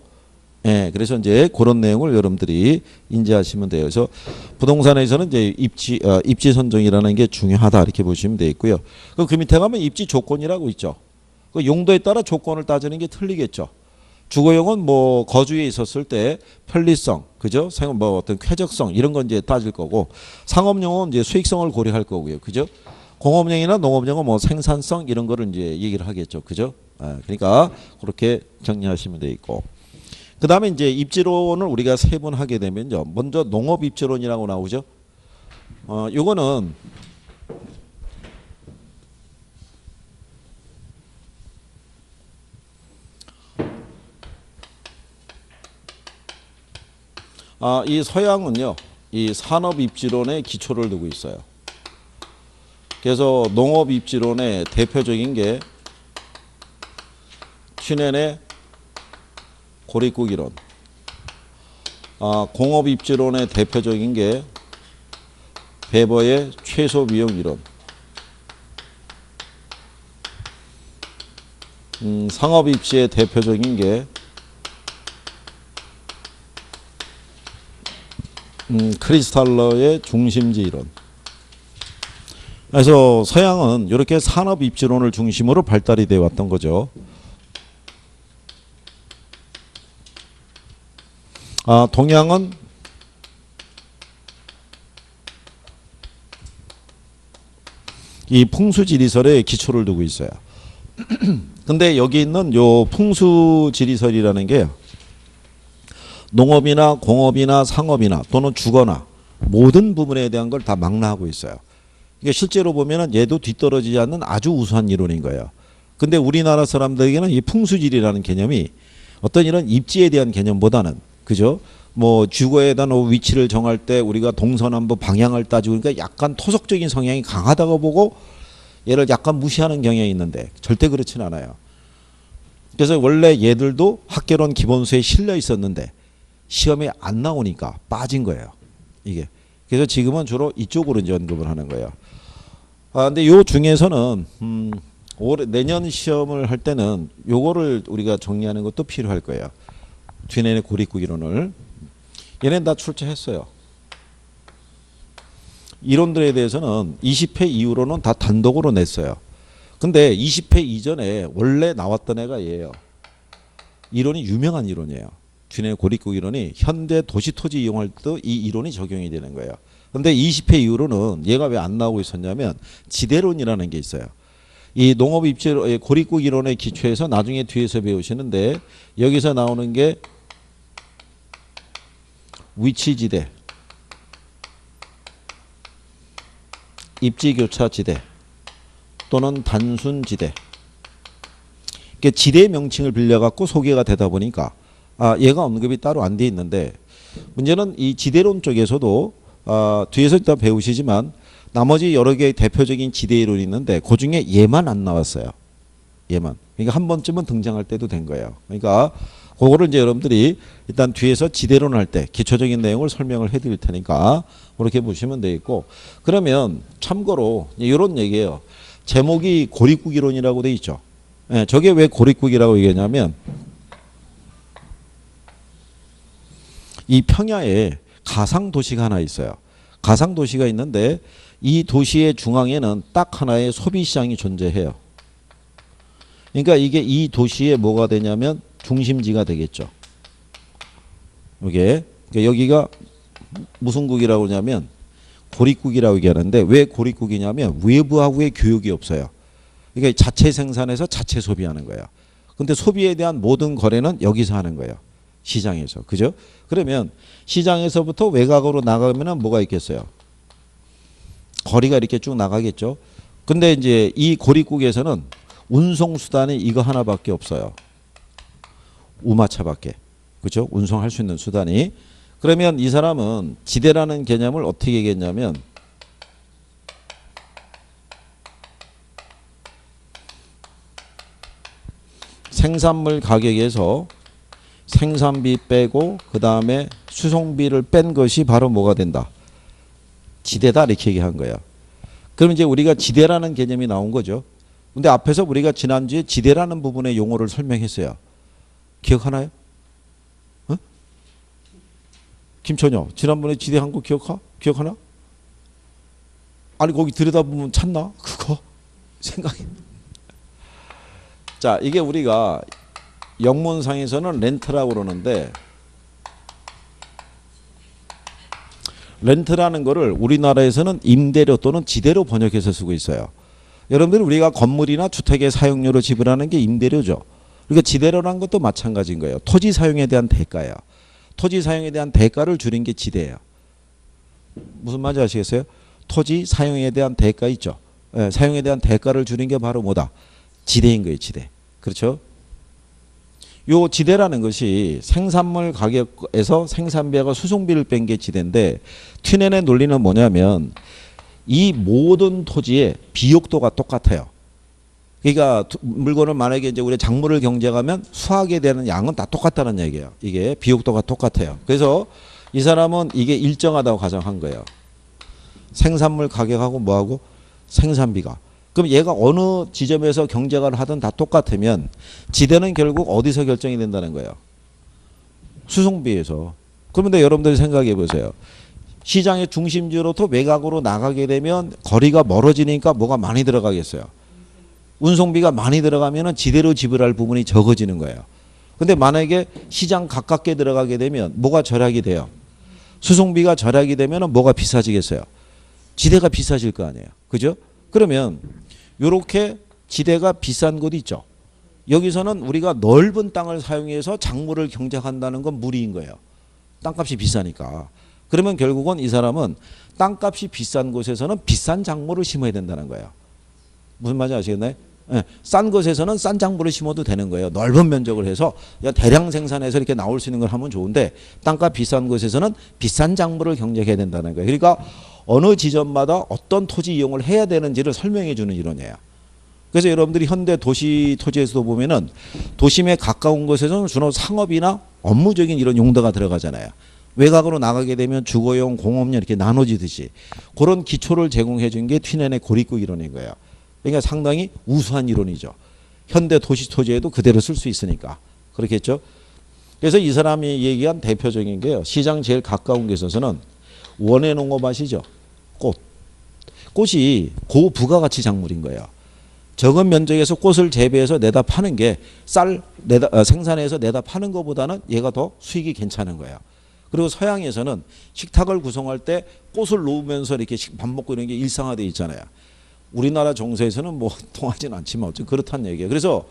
그래서 이제 그런 내용을 여러분들이 인지하시면 돼요. 그래서 부동산에서는 이제 입지 선정이라는 게 중요하다 이렇게 보시면 되겠고요. 그 밑에 가면 입지 조건이라고 있죠. 그 용도에 따라 조건을 따지는 게 틀리겠죠. 주거용은 뭐 거주에 있었을 때 편리성, 그죠? 뭐 어떤 쾌적성 이런 건 이제 따질 거고 상업용은 이제 수익성을 고려할 거고요, 그죠? 공업용이나 농업용은 뭐 생산성 이런 거를 이제 얘기를 하겠죠, 그죠? 그러니까 그렇게 정리하시면 돼 있고 그 다음에 이제 입지론을 우리가 세분하게 되면요. 먼저 농업 입지론이라고 나오죠. 요거는 이 서양은요, 이 산업 입지론의 기초를 두고 있어요. 그래서 농업 입지론의 대표적인 게 튜넨의 고립국 이론, 공업 입지론의 대표적인 게 베버의 최소 비용 이론, 상업 입지의 대표적인 게 크리스탈러의 중심지 이론. 그래서 서양은 이렇게 산업 입지론을 중심으로 발달이 되어 왔던 거죠. 동양은 이 풍수지리설에 기초를 두고 있어요. 근데 여기 있는 요 풍수지리설이라는 게 농업이나 공업이나 상업이나 또는 주거나 모든 부분에 대한 걸 다 망라하고 있어요. 이게 실제로 보면은 얘도 뒤떨어지지 않는 아주 우수한 이론인 거예요. 근데 우리나라 사람들에게는 이 풍수지리라는 개념이 어떤 이런 입지에 대한 개념보다는, 그죠? 뭐 주거에 대한 위치를 정할 때 우리가 동서남북 방향을 따지고, 그러니까 약간 토속적인 성향이 강하다고 보고 얘를 약간 무시하는 경향이 있는데 절대 그렇진 않아요. 그래서 원래 얘들도 학개론 기본서에 실려 있었는데 시험에 안 나오니까 빠진 거예요. 이게. 그래서 지금은 주로 이쪽으로 이제 언급을 하는 거예요. 근데 요 중에서는 내년 시험을 할 때는 요거를 우리가 정리하는 것도 필요할 거예요. 튜넨의 고립국 이론을. 얘네는 다 출제했어요. 이론들에 대해서는 20회 이후로는 다 단독으로 냈어요. 근데 20회 이전에 원래 나왔던 애가 얘예요. 이론이 유명한 이론이에요. 튜넨의 고립국 이론이 현대 도시토지 이용할 때도 이 이론이 적용이 되는 거예요. 근데 20회 이후로는 얘가 왜 안 나오고 있었냐면 지대론이라는 게 있어요. 이 농업 입지 고립국 이론의 기초에서 나중에 뒤에서 배우시는데 여기서 나오는 게 위치지대, 입지교차지대 또는 단순지대. 지대 명칭을 빌려갖고 소개가 되다 보니까 얘가 언급이 따로 안 돼 있는데, 문제는 이 지대론 쪽에서도 뒤에서 일단 배우시지만 나머지 여러 개의 대표적인 지대 이론이 있는데 그 중에 얘만 안 나왔어요. 얘만. 그러니까 한 번쯤은 등장할 때도 된 거예요. 그러니까 그거를 이제 여러분들이 일단 뒤에서 지대론 할 때 기초적인 내용을 설명을 해드릴 테니까 그렇게 보시면 되겠고, 그러면 참고로 이런 얘기예요. 제목이 고립국 이론이라고 돼 있죠. 예, 저게 왜 고립국이라고 얘기하냐면 이 평야에 가상 도시가 하나 있어요. 가상 도시가 있는데 이 도시의 중앙에는 딱 하나의 소비 시장이 존재해요. 그러니까 이게 이 도시에 뭐가 되냐면 중심지가 되겠죠. 이게 그러니까 여기가 무슨 국이라고 하냐면 고립국이라고 얘기하는데, 왜 고립국이냐면 외부하고의 교육이 없어요. 그러니까 자체 생산해서 자체 소비하는 거예요. 근데 소비에 대한 모든 거래는 여기서 하는 거예요. 시장에서. 그죠? 그러면 시장에서부터 외곽으로 나가면은 뭐가 있겠어요? 거리가 이렇게 쭉 나가겠죠. 근데 이제 이 고립국에서는 운송 수단이 이거 하나밖에 없어요. 우마차밖에. 그죠? 운송할 수 있는 수단이. 그러면 이 사람은 지대라는 개념을 어떻게 얘기했냐면 생산물 가격에서 생산비 빼고 그 다음에 수송비를 뺀 것이 바로 뭐가 된다? 지대다, 이렇게 얘기한 거야. 그럼 이제 우리가 지대라는 개념이 나온 거죠. 근데 앞에서 우리가 지난주에 지대라는 부분의 용어를 설명했어요. 기억하나요? 어? 김천여, 지난번에 지대한 거 기억하나? 아니 거기 들여다보면 찾나? 그거 생각이. 자, 이게 우리가 영문상에서는 렌트라고 그러는데, 렌트라는 거를 우리나라에서는 임대료 또는 지대로 번역해서 쓰고 있어요. 여러분들 우리가 건물이나 주택의 사용료로 지불하는 게 임대료죠. 그러니까 지대로라는 것도 마찬가지인 거예요. 토지 사용에 대한 대가예요. 토지 사용에 대한 대가를 줄인 게 지대예요. 무슨 말인지 아시겠어요? 토지 사용에 대한 대가 있죠. 예, 사용에 대한 대가를 줄인 게 바로 뭐다? 지대인 거예요. 지대. 그렇죠? 요 지대라는 것이 생산물 가격에서 생산비하고 수송비를 뺀 게 지대인데 튜넨의 논리는 뭐냐면 이 모든 토지의 비옥도가 똑같아요. 그러니까 물건을 만약에 이제 우리 작물을 경작하면 수확에 대한 양은 다 똑같다는 얘기예요. 이게 비옥도가 똑같아요. 그래서 이 사람은 이게 일정하다고 가정한 거예요. 생산물 가격하고 뭐하고 생산비가. 그럼 얘가 어느 지점에서 경작을 하든 다 똑같으면 지대는 결국 어디서 결정이 된다는 거예요? 수송비에서. 그런데 여러분들이 생각해 보세요. 시장의 중심지로부터 외곽으로 나가게 되면 거리가 멀어지니까 뭐가 많이 들어가겠어요? 운송비가 많이 들어가면 지대로 지불할 부분이 적어지는 거예요. 근데 만약에 시장 가깝게 들어가게 되면 뭐가 절약이 돼요? 수송비가 절약이 되면 뭐가 비싸지겠어요? 지대가 비싸질 거 아니에요. 그죠? 그러면 이렇게 지대가 비싼 곳 있죠. 여기서는 우리가 넓은 땅을 사용해서 작물을 경작한다는 건 무리인 거예요. 땅값이 비싸니까. 그러면 결국은 이 사람은 땅값이 비싼 곳에서는 비싼 작물을 심어야 된다는 거예요. 무슨 말인지 아시겠나요? 예, 싼 곳에서는 싼 작물을 심어도 되는 거예요. 넓은 면적을 해서 대량 생산해서 이렇게 나올 수 있는 걸 하면 좋은데 땅값 비싼 곳에서는 비싼 작물을 경작해야 된다는 거예요. 그러니까 어느 지점마다 어떤 토지 이용을 해야 되는지를 설명해 주는 이론이에요. 그래서 여러분들이 현대 도시 토지에서도 보면은 도심에 가까운 곳에서는 주로 상업이나 업무적인 이런 용도가 들어가잖아요. 외곽으로 나가게 되면 주거용, 공업용 이렇게 나눠지듯이 그런 기초를 제공해 준 게 튜넨의 고립국 이론인 거예요. 그러니까 상당히 우수한 이론이죠. 현대 도시 토지에도 그대로 쓸 수 있으니까. 그렇겠죠? 그래서 이 사람이 얘기한 대표적인 게요. 시장 제일 가까운 게 있어서는 원예 농업 아시죠? 꽃. 꽃이 고부가가치 작물인 거예요. 적은 면적에서 꽃을 재배해서 내다 파는 게 생산해서 내다 파는 것보다는 얘가 더 수익이 괜찮은 거예요. 그리고 서양에서는 식탁을 구성할 때 꽃을 놓으면서 이렇게 밥 먹고 이런 게 일상화되어 있잖아요. 우리나라 정서에서는 뭐 통하진 않지만 어쨌든 그렇다는 얘기예요. 그래서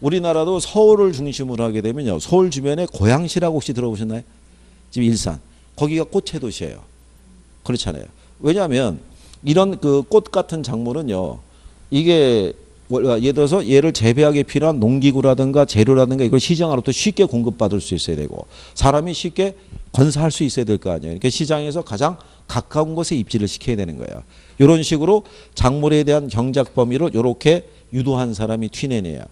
우리나라도 서울을 중심으로 하게 되면요. 서울 주변에 고양시라고 혹시 들어보셨나요? 지금 일산. 거기가 꽃의 도시예요. 그렇잖아요. 왜냐하면 이런 그 꽃 같은 작물은요. 이게 예를 들어서 얘를 재배하기 필요한 농기구라든가 재료라든가 이걸 시장으로부터 쉽게 공급받을 수 있어야 되고 사람이 쉽게 건사할 수 있어야 될 거 아니에요. 그러니까 시장에서 가장 가까운 곳에 입지를 시켜야 되는 거예요. 이런 식으로 작물에 대한 경작 범위를 이렇게 유도한 사람이 튜넨이에요.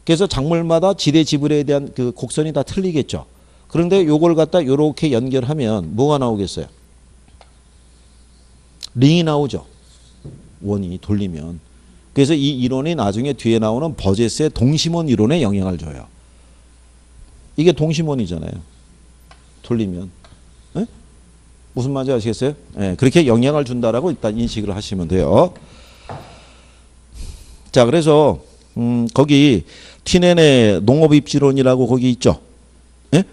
그래서 작물마다 지대 지불에 대한 그 곡선이 다 틀리겠죠. 그런데 요걸 갖다 이렇게 연결하면 뭐가 나오겠어요? 링이 나오죠. 원이 돌리면. 그래서 이 이론이 나중에 뒤에 나오는 버제스의 동심원 이론에 영향을 줘요. 이게 동심원이잖아요. 돌리면. 네? 무슨 말인지 아시겠어요? 네, 그렇게 영향을 준다라고 일단 인식을 하시면 돼요. 자, 그래서 거기 튜넨의 농업입지론이라고 거기 있죠. 예?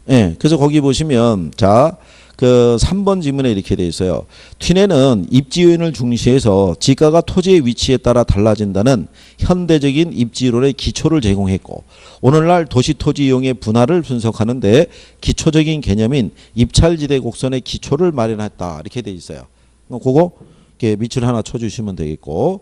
예. 그래서 거기 보시면 자, 그 3번 지문에 이렇게 돼 있어요. 튜넨은 입지 요인을 중시해서 지가가 토지의 위치에 따라 달라진다는 현대적인 입지론의 기초를 제공했고 오늘날 도시 토지 이용의 분할을 분석하는데 기초적인 개념인 입찰지대 곡선의 기초를 마련했다. 이렇게 돼 있어요. 그거 이렇게 밑줄 하나 쳐주시면 되겠고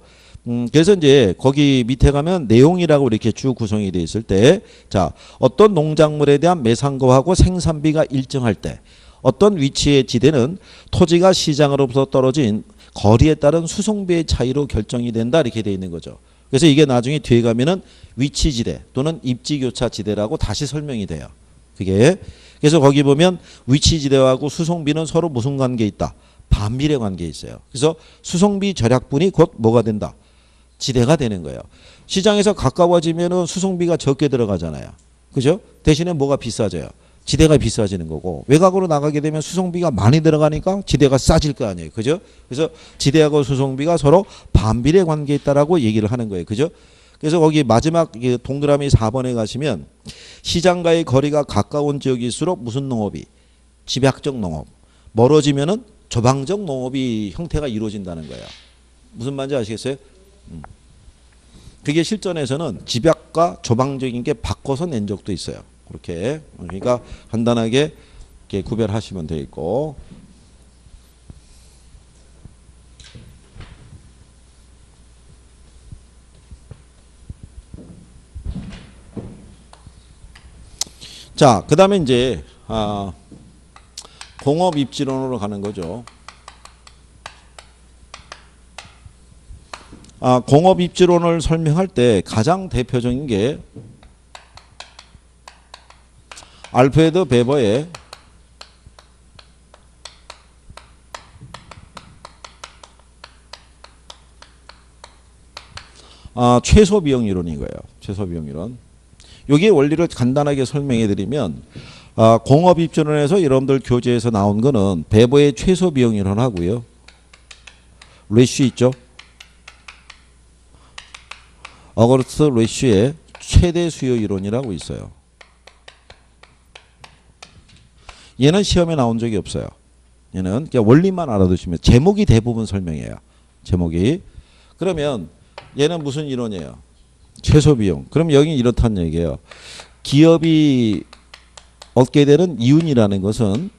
그래서 이제 거기 밑에 가면 내용이라고 이렇게 쭉 구성이 되어 있을 때 자, 어떤 농작물에 대한 매상고하고 생산비가 일정할 때 어떤 위치의 지대는 토지가 시장으로부터 떨어진 거리에 따른 수송비의 차이로 결정이 된다 이렇게 되어 있는 거죠. 그래서 이게 나중에 뒤에 가면은 위치지대 또는 입지교차지대라고 다시 설명이 돼요. 그게 그래서 거기 보면 위치지대하고 수송비는 서로 무슨 관계에 있다? 반비례 관계에 있어요. 그래서 수송비 절약분이 곧 뭐가 된다? 지대가 되는 거예요. 시장에서 가까워지면은 수송비가 적게 들어가잖아요. 그죠? 대신에 뭐가 비싸져요? 지대가 비싸지는 거고 외곽으로 나가게 되면 수송비가 많이 들어가니까 지대가 싸질 거 아니에요. 그죠? 그래서 지대하고 수송비가 서로 반비례 관계에 있다라고 얘기를 하는 거예요. 그죠? 그래서 거기 마지막 동그라미 4번에 가시면 시장과의 거리가 가까운 지역일수록 무슨 농업이? 집약적 농업. 멀어지면은 조방적 농업이 형태가 이루어진다는 거예요. 무슨 말인지 아시겠어요? 그게 실전에서는 집약과 조방적인 게 바꿔서 낸 적도 있어요. 그렇게. 그러니까 간단하게 이렇게 구별하시면 되겠고. 자, 그 다음에 이제 공업 입지론으로 가는 거죠. 공업 입지론을 설명할 때 가장 대표적인 게 알프레드 베버의 최소 비용 이론인 거예요. 최소 비용 이론. 여기에 원리를 간단하게 설명해 드리면 공업 입지론에서 여러분들 교재에서 나온 거는 베버의 최소 비용 이론하고요. 레슈 있죠? 어거스트 레슈의 최대 수요 이론이라고 있어요. 얘는 시험에 나온 적이 없어요. 얘는 그냥 원리만 알아두시면 제목이 대부분 설명해요. 제목이. 그러면 얘는 무슨 이론이에요? 최소 비용. 그럼 여기 이렇다는 얘기예요. 기업이 얻게 되는 이윤이라는 것은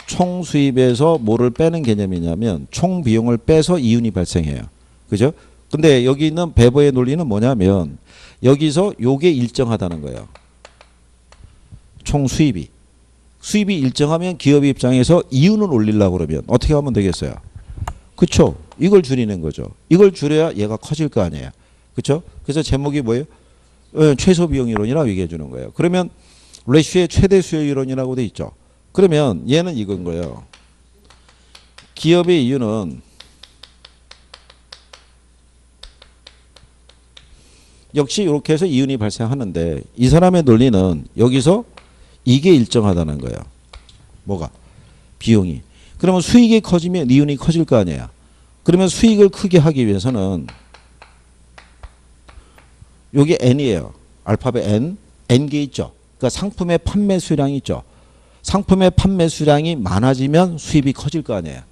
총 수입에서 뭐를 빼는 개념이냐면 총 비용을 빼서 이윤이 발생해요. 그죠? 근데 여기 있는 베버의 논리는 뭐냐면 여기서 요게 일정하다는 거예요. 총 수입이. 수입이 일정하면 기업 입장에서 이윤을 올리려고 그러면 어떻게 하면 되겠어요? 그쵸? 이걸 줄이는 거죠. 이걸 줄여야 얘가 커질 거 아니에요. 그쵸? 그래서 제목이 뭐예요? 최소 비용 이론이라고 얘기해 주는 거예요. 그러면 레슈의 최대 수요 이론이라고 돼 있죠. 그러면 얘는 이건 거예요. 기업의 이윤은 역시 이렇게 해서 이윤이 발생하는데 이 사람의 논리는 여기서 이게 일정하다는 거예요. 뭐가? 비용이. 그러면 수익이 커지면 이윤이 커질 거 아니에요. 그러면 수익을 크게 하기 위해서는 여기 N이에요. 알파벳 N. N개 있죠. 그러니까 상품의 판매 수량이 있죠. 상품의 판매 수량이 많아지면 수입이 커질 거 아니에요.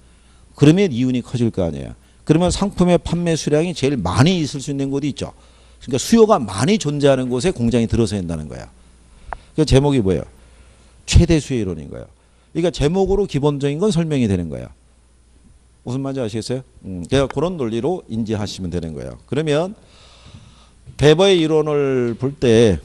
그러면 이윤이 커질 거 아니에요. 그러면 상품의 판매 수량이 제일 많이 있을 수 있는 곳이 있죠. 그러니까 수요가 많이 존재하는 곳에 공장이 들어서야 한다는 거야. 그 제목이 뭐예요? 최대 수요 이론인 거예요. 그러니까 제목으로 기본적인 건 설명이 되는 거야. 무슨 말인지 아시겠어요? 그러니까 그런 논리로 인지하시면 되는 거예요. 그러면 베버의 이론을 볼 때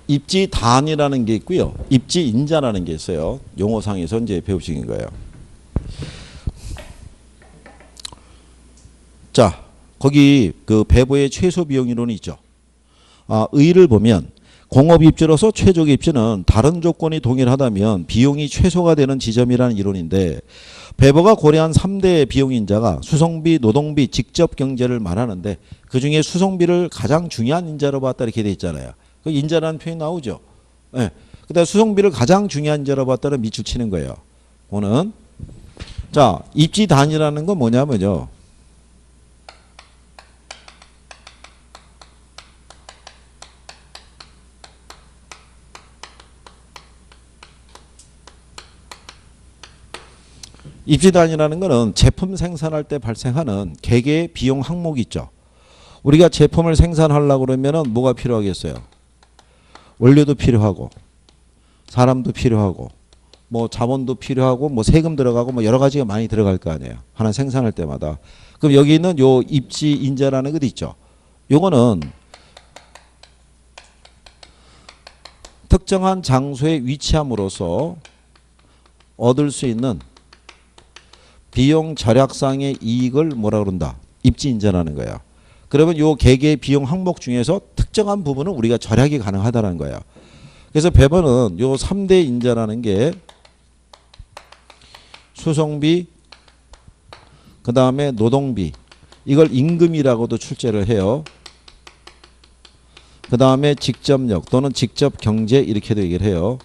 입지단이라는 게 있고요. 입지인자라는 게 있어요. 용어상에서 이제 배우신 거예요. 자, 거기 그 베버의 최소 비용 이론이 있죠. 의의를 보면 공업 입지로서 최적 입지는 다른 조건이 동일하다면 비용이 최소가 되는 지점이라는 이론인데 베버가 고려한 3대 비용인자가 수송비, 노동비, 직접 경제를 말하는데 그중에 수송비를 가장 중요한 인자로 봤다 이렇게 돼 있잖아요. 그 인자라는 표현이 나오죠. 네. 그다음 수송비를 가장 중요한 인자로 봤다는 밑줄 치는 거예요. 오는 자 입지단이라는 건 뭐냐면요. 입지단이라는 것은 제품 생산할 때 발생하는 개개의 비용 항목이 있죠. 우리가 제품을 생산하려고 그러면은 뭐가 필요하겠어요? 원료도 필요하고 사람도 필요하고 뭐 자본도 필요하고 뭐 세금 들어가고 뭐 여러 가지가 많이 들어갈 거 아니에요. 하나 생산할 때마다. 그럼 여기 있는 요 입지인자라는 것 있죠. 요거는 특정한 장소에 위치함으로써 얻을 수 있는 비용 절약상의 이익을 뭐라 그런다? 입지인자라는 거예요. 그러면 요 개개의 비용 항목 중에서 특정한 부분은 우리가 절약이 가능하다는 거예요. 그래서 베버는 요 3대 인자라는 게 수송비, 그 다음에 노동비, 이걸 임금이라고도 출제를 해요. 그 다음에 직접력 또는 직접 경제 이렇게도 얘기를 해요.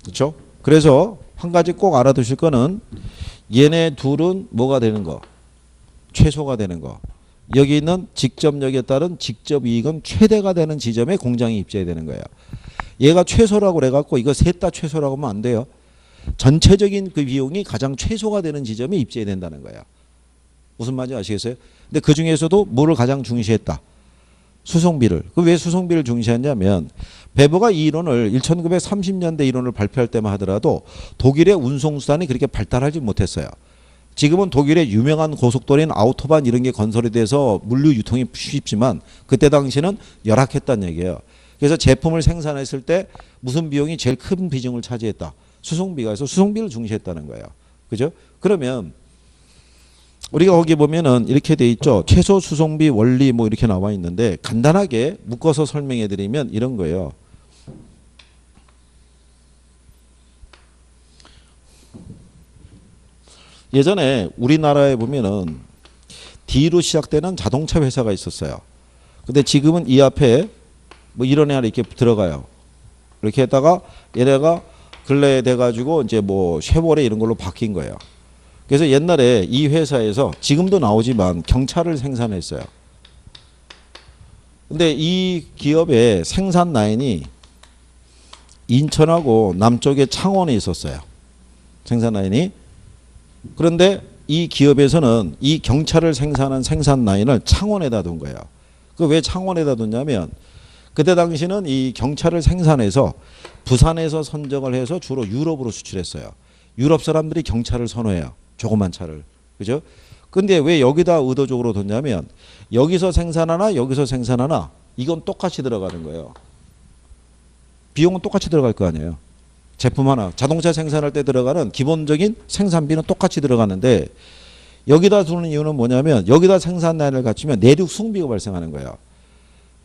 그렇죠? 그래서 한 가지 꼭 알아두실 거는 얘네 둘은 뭐가 되는 거? 최소가 되는 거. 여기 있는 직접력에 따른 직접 이익은 최대가 되는 지점에 공장이 입재해야 되는 거예요. 얘가 최소라고 그래갖고 이거 셋 다 최소라고 하면 안 돼요. 전체적인 그 비용이 가장 최소가 되는 지점에 입재해야 된다는 거예요. 무슨 말인지 아시겠어요? 근데 그 중에서도 뭐를 가장 중시했다? 수송비를. 그 왜 수송비를 중시했냐면 베버가 이 이론을 1930년대 이론을 발표할 때만 하더라도 독일의 운송수단이 그렇게 발달하지 못했어요. 지금은 독일의 유명한 고속도로인 아우토반 이런 게 건설이 돼서 물류 유통이 쉽지만 그때 당시는 열악했다는 얘기예요. 그래서 제품을 생산했을 때 무슨 비용이 제일 큰 비중을 차지했다? 수송비가. 해서 수송비를 중시했다는 거예요. 그죠? 그러면 우리가 거기 보면은 이렇게 돼 있죠. 최소 수송비 원리 뭐 이렇게 나와 있는데 간단하게 묶어서 설명해 드리면 이런 거예요. 예전에 우리나라에 보면은 D로 시작되는 자동차 회사가 있었어요. 근데 지금은 이 앞에 뭐 이런 애 하나 이렇게 들어가요. 이렇게 했다가 얘네가 근래에 돼가지고 이제 뭐 쉐보레 이런 걸로 바뀐 거예요. 그래서 옛날에 이 회사에서 지금도 나오지만 경차를 생산했어요. 근데 이 기업의 생산 라인이 인천하고 남쪽에 창원에 있었어요. 생산 라인이. 그런데 이 기업에서는 이 경차를 생산한 생산 라인을 창원에다 둔 거예요. 그 왜 창원에다 뒀냐면 그때 당시는 이 경차를 생산해서 부산에서 선적을 해서 주로 유럽으로 수출했어요. 유럽 사람들이 경차를 선호해요. 조그만 차를. 그죠? 근데 왜 여기다 의도적으로 뒀냐면 여기서 생산하나 여기서 생산하나 이건 똑같이 들어가는 거예요. 비용은 똑같이 들어갈 거 아니에요. 제품 하나, 자동차 생산할 때 들어가는 기본적인 생산비는 똑같이 들어가는데 여기다 두는 이유는 뭐냐면 여기다 생산 라인을 갖추면 내륙 수송비가 발생하는 거예요.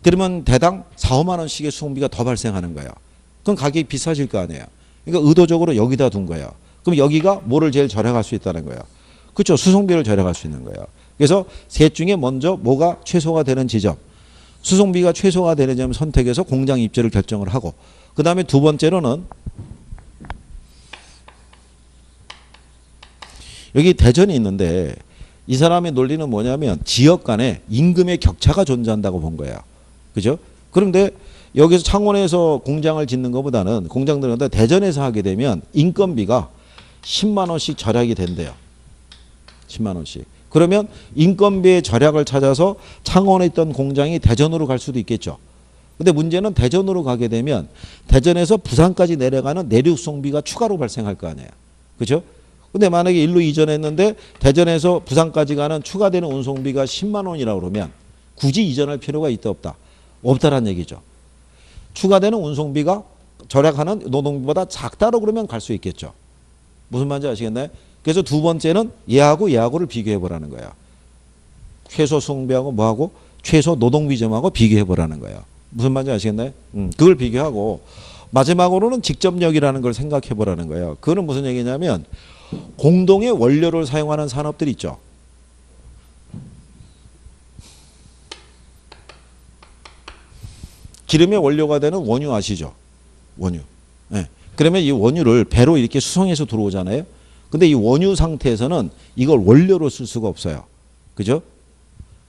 그러면 대당 4, 5만 원씩의 수송비가 더 발생하는 거예요. 그럼 가격이 비싸질 거 아니에요. 그러니까 의도적으로 여기다 둔 거예요. 그럼 여기가 뭐를 제일 절약할 수 있다는 거예요. 그렇죠. 수송비를 절약할 수 있는 거예요. 그래서 셋 중에 먼저 뭐가 최소가 되는 지점, 수송비가 최소가 되는 지점 선택해서 공장 입지를 결정을 하고 그 다음에 두 번째로는 여기 대전이 있는데 이 사람의 논리는 뭐냐면 지역 간에 임금의 격차가 존재한다고 본 거예요. 그죠? 그런데 여기서 창원에서 공장을 짓는 것보다는 공장 들어간다 대전에서 하게 되면 인건비가 10만 원씩 절약이 된대요. 10만 원씩. 그러면 인건비의 절약을 찾아서 창원에 있던 공장이 대전으로 갈 수도 있겠죠. 근데 문제는 대전으로 가게 되면 대전에서 부산까지 내려가는 내륙 수송비가 추가로 발생할 거 아니에요. 그죠? 근데 만약에 일로 이전했는데 대전에서 부산까지 가는 추가되는 운송비가 10만 원이라고 그러면 굳이 이전할 필요가 있다 없다? 없다란 얘기죠. 추가되는 운송비가 절약하는 노동비보다 작다로 그러면 갈 수 있겠죠. 무슨 말인지 아시겠나요? 그래서 두 번째는 얘하고 얘하고를 비교해 보라는 거예요. 최소 수송비하고 뭐하고 최소 노동비점하고 비교해 보라는 거예요. 무슨 말인지 아시겠나요? 그걸 비교하고 마지막으로는 직접력이라는 걸 생각해 보라는 거예요. 그거는 무슨 얘기냐면 공동의 원료를 사용하는 산업들이 있죠. 기름의 원료가 되는 원유 아시죠? 원유. 네. 그러면 이 원유를 배로 이렇게 수송해서 들어오잖아요. 근데 이 원유 상태에서는 이걸 원료로 쓸 수가 없어요. 그죠?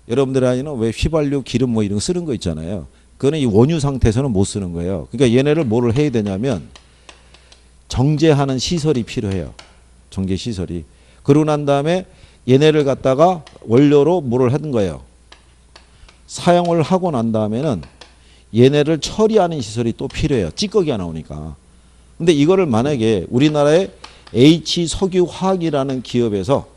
여러분들 아이는 왜 휘발유, 기름 뭐 이런 거 쓰는 거 있잖아요. 그거는 이 원유 상태에서는 못 쓰는 거예요. 그러니까 얘네를 뭐를 해야 되냐면 정제하는 시설이 필요해요. 정제 시설이. 그러고 난 다음에 얘네를 갖다가 원료로 뭐를 하는 거예요. 사용을 하고 난 다음에는 얘네를 처리하는 시설이 또 필요해요. 찌꺼기가 나오니까. 근데 이거를 만약에 우리나라의 H석유화학이라는 기업에서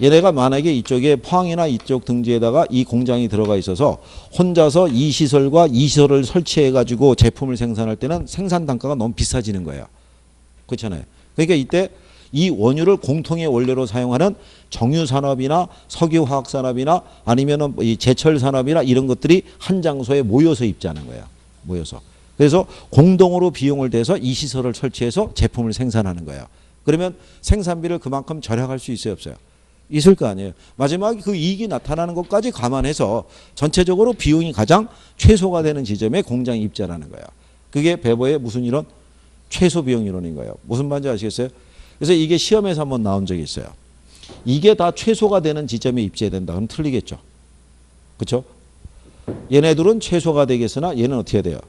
얘네가 만약에 이쪽에 포항이나 이쪽 등지에다가 이 공장이 들어가 있어서 혼자서 이 시설과 이 시설을 설치해 가지고 제품을 생산할 때는 생산 단가가 너무 비싸지는 거예요. 그렇잖아요. 그러니까 이때 이 원유를 공통의 원료로 사용하는 정유산업이나 석유화학산업이나 아니면은 이 제철산업이나 이런 것들이 한 장소에 모여서 입자는 거예요. 모여서. 그래서 공동으로 비용을 대서 이 시설을 설치해서 제품을 생산하는 거예요. 그러면 생산비를 그만큼 절약할 수 있어요, 없어요? 있을 거 아니에요. 마지막에 그 이익이 나타나는 것까지 감안해서 전체적으로 비용이 가장 최소가 되는 지점에 공장이 입자라는 거예요. 그게 베버의 무슨 이론? 최소 비용 이론인 거예요. 무슨 말인지 아시겠어요? 그래서 이게 시험에서 한번 나온 적이 있어요. 이게 다 최소가 되는 지점에 입지해야 된다. 그럼 틀리겠죠. 그렇죠? 얘네들은 최소가 되겠으나 얘는 어떻게 해야 돼요?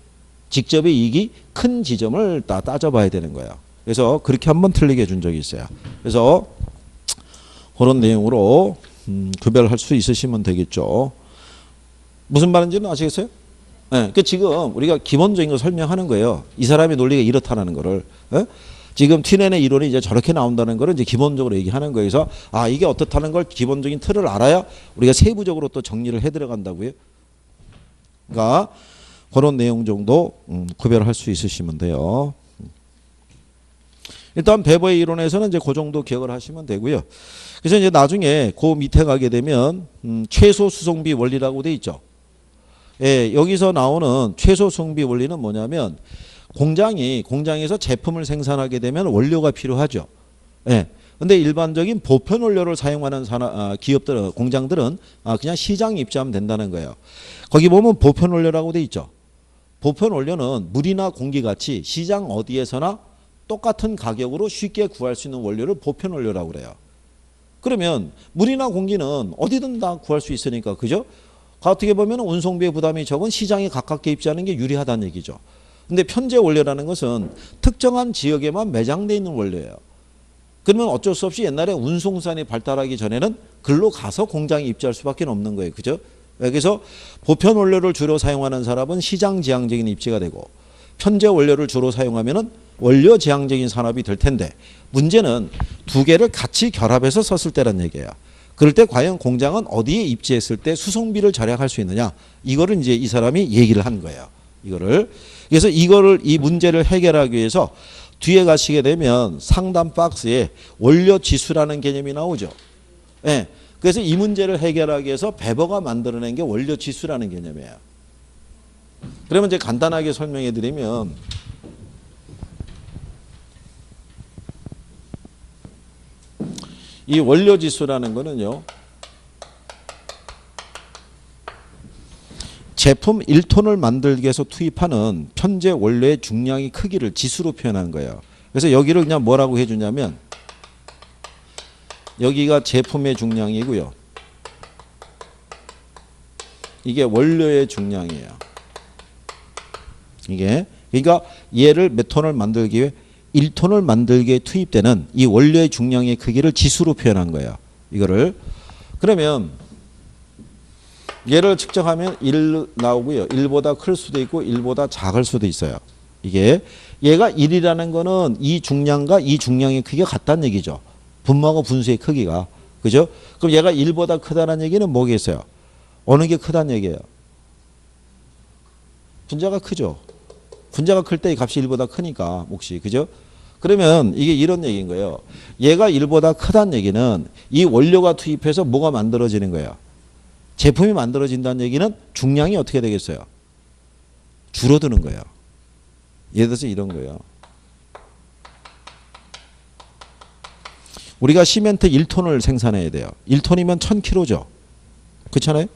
직접의 이익이 큰 지점을 따져봐야 되는 거예요. 그래서 그렇게 한번 틀리게 해준 적이 있어요. 그래서 그런 내용으로 구별할 수 있으시면 되겠죠. 무슨 말인지는 아시겠어요? 네, 그 지금 우리가 기본적인 거 설명하는 거예요. 이 사람의 논리가 이렇다는 거를. 네? 지금 튀넨의 이론이 이제 저렇게 나온다는 거를 이제 기본적으로 얘기하는 거예요. 그래서 이게 어떻다는 걸 기본적인 틀을 알아야 우리가 세부적으로 또 정리를 해 들어간다고요. 그러니까 그런 내용 정도 구별할 수 있으시면 돼요. 일단 베버의 이론에서는 이제 그 정도 기억을 하시면 되고요. 그래서 이제 나중에 그 밑에 가게 되면 최소 수송비 원리라고 돼 있죠. 예, 여기서 나오는 최소 수송비 원리는 뭐냐면 공장에서 제품을 생산하게 되면 원료가 필요하죠. 예. 근데 일반적인 보편 원료를 사용하는 기업들, 공장들은 그냥 시장 입지하면 된다는 거예요. 거기 보면 보편 원료라고 돼 있죠. 보편 원료는 물이나 공기 같이 시장 어디에서나 똑같은 가격으로 쉽게 구할 수 있는 원료를 보편 원료라고 그래요. 그러면 물이나 공기는 어디든 다 구할 수 있으니까, 그죠? 어떻게 보면 운송비의 부담이 적은 시장에 가깝게 입지하는 게 유리하다는 얘기죠. 근데 편제 원료라는 것은 특정한 지역에만 매장되어 있는 원료예요. 그러면 어쩔 수 없이 옛날에 운송산이 발달하기 전에는 글로 가서 공장에 입지할 수밖에 없는 거예요. 그죠? 그래서 보편 원료를 주로 사용하는 사람은 시장 지향적인 입지가 되고, 편제 원료를 주로 사용하면은 원료 지향적인 산업이 될 텐데, 문제는 두 개를 같이 결합해서 썼을 때란 얘기예요. 그럴 때 과연 공장은 어디에 입지했을 때 수송비를 절약할 수 있느냐, 이거를 이제 이 사람이 얘기를 한 거예요. 이거를. 그래서 이 문제를 해결하기 위해서 뒤에 가시게 되면 상단 박스에 원료 지수라는 개념이 나오죠. 예. 그래서 이 문제를 해결하기 위해서 베버가 만들어낸 게 원료 지수라는 개념이에요. 그러면 이제 간단하게 설명해 드리면, 이 원료 지수라는 거는요, 제품 1톤을 만들기 위해서 투입하는 편제 원료의 중량의 크기를 지수로 표현한 거예요. 그래서 여기를 그냥 뭐라고 해주냐면, 여기가 제품의 중량이고요, 이게 원료의 중량이에요. 이게 그러니까 얘를 몇 톤을 만들기 위해 1톤을 만들기에 투입되는 이 원료의 중량의 크기를 지수로 표현한 거예요. 이거를. 그러면 얘를 측정하면 1 나오고요. 1보다 클 수도 있고 1보다 작을 수도 있어요. 이게 얘가 1이라는 거는 이 중량과 이 중량의 크기가 같다는 얘기죠. 분모하고 분수의 크기가. 그죠? 그럼 얘가 1보다 크다는 얘기는 뭐겠어요? 어느 게 크다는 얘기예요? 분자가 크죠. 분자가 클 때 이 값이 1보다 크니까 몫이. 그죠? 그러면 이게 이런 얘기인 거예요. 얘가 1보다 크다는 얘기는 이 원료가 투입해서 뭐가 만들어지는 거예요? 제품이 만들어진다는 얘기는 중량이 어떻게 되겠어요? 줄어드는 거예요. 예를 들어서 이런 거예요. 우리가 시멘트 1톤을 생산해야 돼요. 1톤이면 1000kg죠. 그렇잖아요?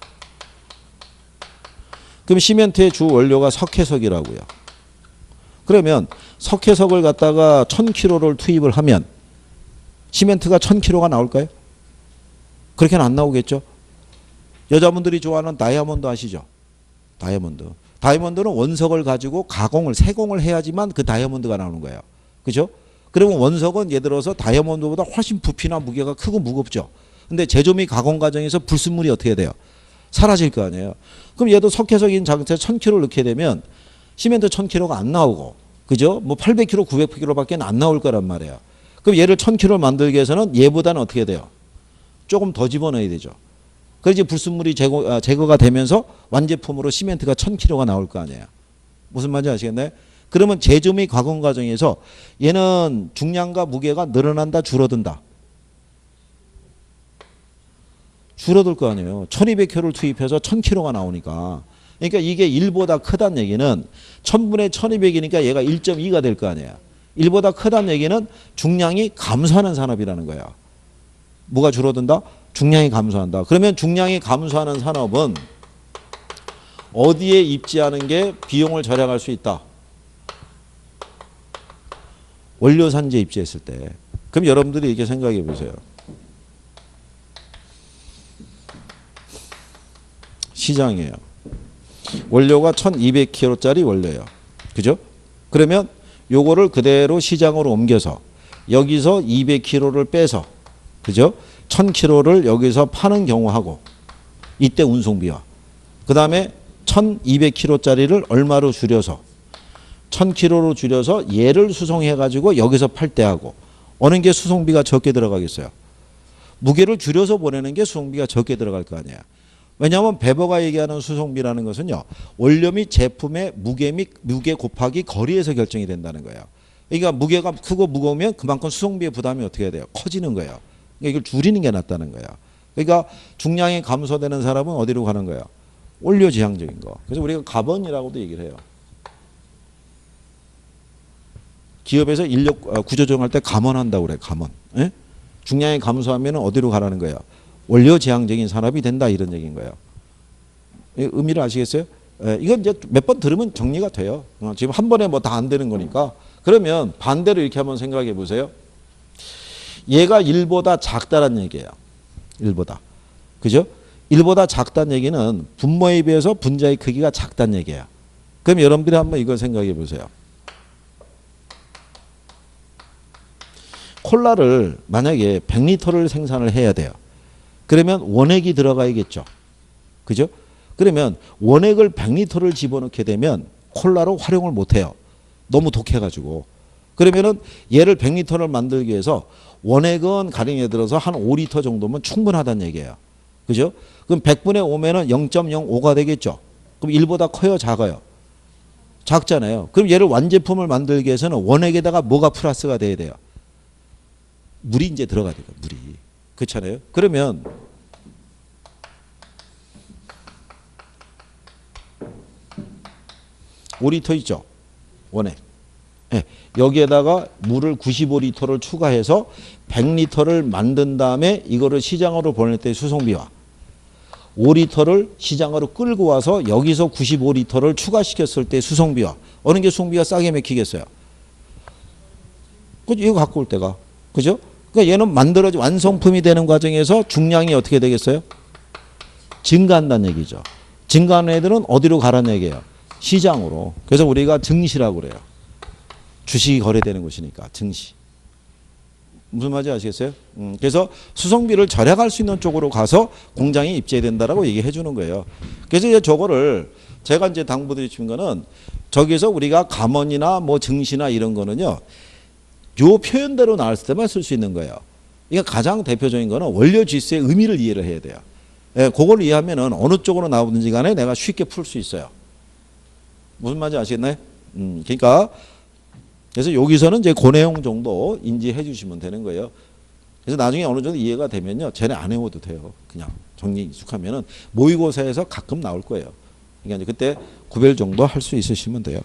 그럼 시멘트의 주 원료가 석회석이라고요. 그러면 석회석을 갖다가 1000kg를 투입을 하면 시멘트가 1000kg가 나올까요? 그렇게는 안 나오겠죠. 여자분들이 좋아하는 다이아몬드 아시죠? 다이아몬드는 원석을 가지고 세공을 해야지만 그 다이아몬드가 나오는 거예요. 그죠? 그러면 원석은 예를 들어서 다이아몬드보다 훨씬 부피나 무게가 크고 무겁죠. 근데 제조 및 가공 과정에서 불순물이 어떻게 돼요? 사라질 거 아니에요. 그럼 얘도 석회석인 장체 1000kg를 넣게 되면 시멘트 1000kg가 안 나오고, 그죠? 뭐 800kg, 900kg밖에 안 나올 거란 말이에요. 그럼 얘를 1000kg 만들기 위해서는 얘보다는 어떻게 돼요? 조금 더 집어넣어야 되죠. 그래서 불순물이 제거가 되면서 완제품으로 시멘트가 1000kg가 나올 거 아니에요. 무슨 말인지 아시겠나요? 그러면 제조 및 가공 과정에서 얘는 중량과 무게가 늘어난다, 줄어든다? 줄어들 거 아니에요. 1200kg를 투입해서 1000kg가 나오니까. 그러니까 이게 1보다 크다는 얘기는 1000분의 1200이니까 얘가 1.2가 될 거 아니에요. 1보다 크다는 얘기는 중량이 감소하는 산업이라는 거예요. 뭐가 줄어든다? 중량이 감소한다. 그러면 중량이 감소하는 산업은 어디에 입지하는 게 비용을 절약할 수 있다? 원료 산지에 입지했을 때. 그럼 여러분들이 이렇게 생각해 보세요. 시장이에요. 원료가 1200kg짜리 원료예요. 그죠? 그러면 요거를 그대로 시장으로 옮겨서 여기서 200kg를 빼서 그죠? 1000kg를 여기서 파는 경우하고 이때 운송비와 그 다음에 1200kg짜리를 얼마로 줄여서 1000kg로 줄여서 얘를 수송해 가지고 여기서 팔 때 하고 어느 게 수송비가 적게 들어가겠어요? 무게를 줄여서 보내는 게 수송비가 적게 들어갈 거 아니에요. 왜냐하면 베버가 얘기하는 수송비라는 것은요. 원료 및 제품의 무게 및 무게 곱하기 거리에서 결정이 된다는 거예요. 그러니까 무게가 크고 무거우면 그만큼 수송비의 부담이 어떻게 해야 돼요? 커지는 거예요. 그러니까 이걸 줄이는 게 낫다는 거예요. 그러니까 중량이 감소되는 사람은 어디로 가는 거예요? 원료 지향적인 거. 그래서 우리가 가번이라고도 얘기를 해요. 기업에서 인력 구조조정할 때 감원한다고 그래. 감원. 예? 중량이 감소하면 어디로 가라는 거예요? 원료 지향적인 산업이 된다 이런 얘기인 거예요. 의미를 아시겠어요? 이건 이제 몇 번 들으면 정리가 돼요. 지금 한 번에 뭐 다 안 되는 거니까. 그러면 반대로 이렇게 한번 생각해 보세요. 얘가 1보다 작다는 얘기예요. 1보다. 그죠? 1보다 작다는 얘기는 분모에 비해서 분자의 크기가 작다는 얘기예요. 그럼 여러분들이 한번 이걸 생각해 보세요. 콜라를 만약에 100리터를 생산을 해야 돼요. 그러면 원액이 들어가야겠죠. 그죠? 그러면 원액을 100리터를 집어넣게 되면 콜라로 활용을 못해요. 너무 독해가지고. 그러면은 얘를 100리터를 만들기 위해서 원액은 가령 들어서 한 5리터 정도면 충분하다는 얘기예요. 그죠? 그럼 100분의 5면은 0.05가 되겠죠. 그럼 1보다 커요, 작아요? 작잖아요. 그럼 얘를 완제품을 만들기 위해서는 원액에다가 뭐가 플러스가 돼야 돼요? 물이 이제 들어가야 돼요. 물이. 그렇잖아요. 그러면 (5리터) 있죠. 원액. 네. 여기에다가 물을 95리터를 추가해서 100리터를 만든 다음에 이거를 시장으로 보낼 때 수송비와 5리터를 시장으로 끌고 와서 여기서 95리터를 추가시켰을 때 수송비와 어느 게 수송비가 싸게 맥히겠어요? 그죠? 이거 갖고 올 때가. 그죠? 그러니까 얘는 만들어진 완성품이 되는 과정에서 중량이 어떻게 되겠어요? 증가한다는 얘기죠. 증가하는 애들은 어디로 가라는 얘기예요? 시장으로. 그래서 우리가 증시라고 그래요. 주식이 거래되는 곳이니까 증시. 무슨 말인지 아시겠어요? 그래서 수송비를 절약할 수 있는 쪽으로 가서 공장이 입재된다라고 얘기해 주는 거예요. 그래서 이제 저거를 제가 이제 당부드리는 거는 저기서 우리가 감원이나 뭐 증시나 이런 거는요. 요 표현대로 나왔을 때만 쓸 수 있는 거예요. 이게 가장 대표적인 거는 원료 지수의 의미를 이해를 해야 돼요. 예, 그걸 이해하면은 어느 쪽으로 나오든지 간에 내가 쉽게 풀 수 있어요. 무슨 말인지 아시겠나요? 그러니까 그래서 여기서는 이제 그 내용 정도 인지해 주시면 되는 거예요. 그래서 나중에 어느 정도 이해가 되면요. 쟤네 안 해워도 돼요. 그냥 정리 익숙하면은 모의고사에서 가끔 나올 거예요. 그러니까 이제 그때 구별 정도 할 수 있으시면 돼요.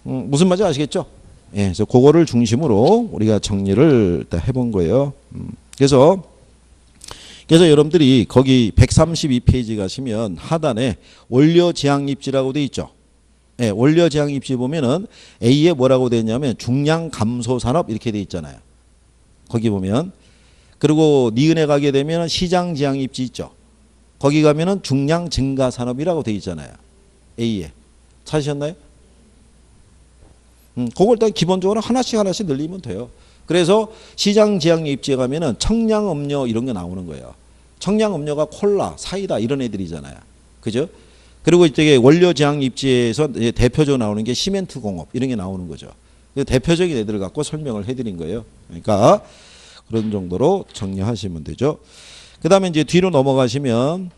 무슨 말인지 아시겠죠? 예, 그래서 그거를 중심으로 우리가 정리를 해본 거예요. 그래서 여러분들이 거기 132페이지 가시면 하단에 원료 제한 입지라고 돼 있죠. 예, 원료 제한 입지 보면은 A에 뭐라고 돼 있냐면 중량 감소 산업 이렇게 돼 있잖아요. 거기 보면 그리고 니은에 가게 되면 시장 제한 입지 있죠. 거기 가면은 중량 증가 산업이라고 돼 있잖아요. A에 찾으셨나요? 그걸 일단 기본적으로 하나씩 늘리면 돼요. 그래서 시장 제한 입지에 가면은 청량 음료 이런 게 나오는 거예요. 청량 음료가 콜라, 사이다 이런 애들이잖아요. 그죠? 그리고 이쪽에 원료 제한 입지에서 대표적으로 나오는 게 시멘트 공업 이런 게 나오는 거죠. 대표적인 애들을 갖고 설명을 해드린 거예요. 그러니까 그런 정도로 정리하시면 되죠. 그 다음에 이제 뒤로 넘어가시면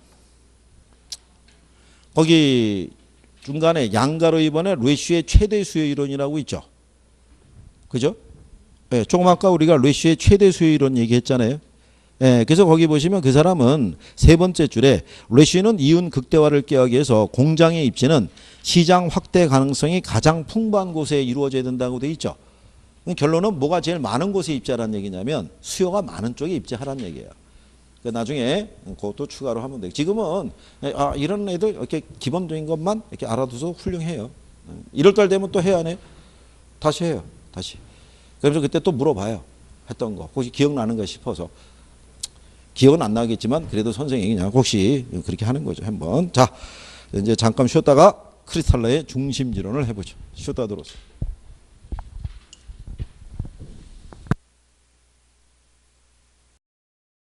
거기 중간에 양가로 이번에 레쉬의 최대 수요 이론이라고 있죠. 그죠? 네, 조금 아까 우리가 레쉬의 최대 수요 이론 얘기했잖아요. 네, 그래서 거기 보시면 그 사람은 세 번째 줄에 레쉬는 이윤 극대화를 꾀하기 위해서 공장의 입지는 시장 확대 가능성이 가장 풍부한 곳에 이루어져야 된다고 돼 있죠. 결론은 뭐가 제일 많은 곳에 입지하라는 얘기냐면 수요가 많은 쪽에 입지하라는 얘기예요. 나중에 그것도 추가로 하면 돼요. 지금은 이런 애들 이렇게 기본적인 것만 이렇게 알아둬서 훌륭해요. 1월달 되면 또 해야 하네. 다시 해요. 다시. 그래서 그때 또 물어봐요. 했던 거. 혹시 기억나는 거 싶어서. 기억은 안 나겠지만 그래도 선생님이 그냥 혹시 그렇게 하는 거죠. 한번. 자, 이제 잠깐 쉬었다가 크리스탈러의 중심 지론을 해보죠. 쉬었다 들어오세요.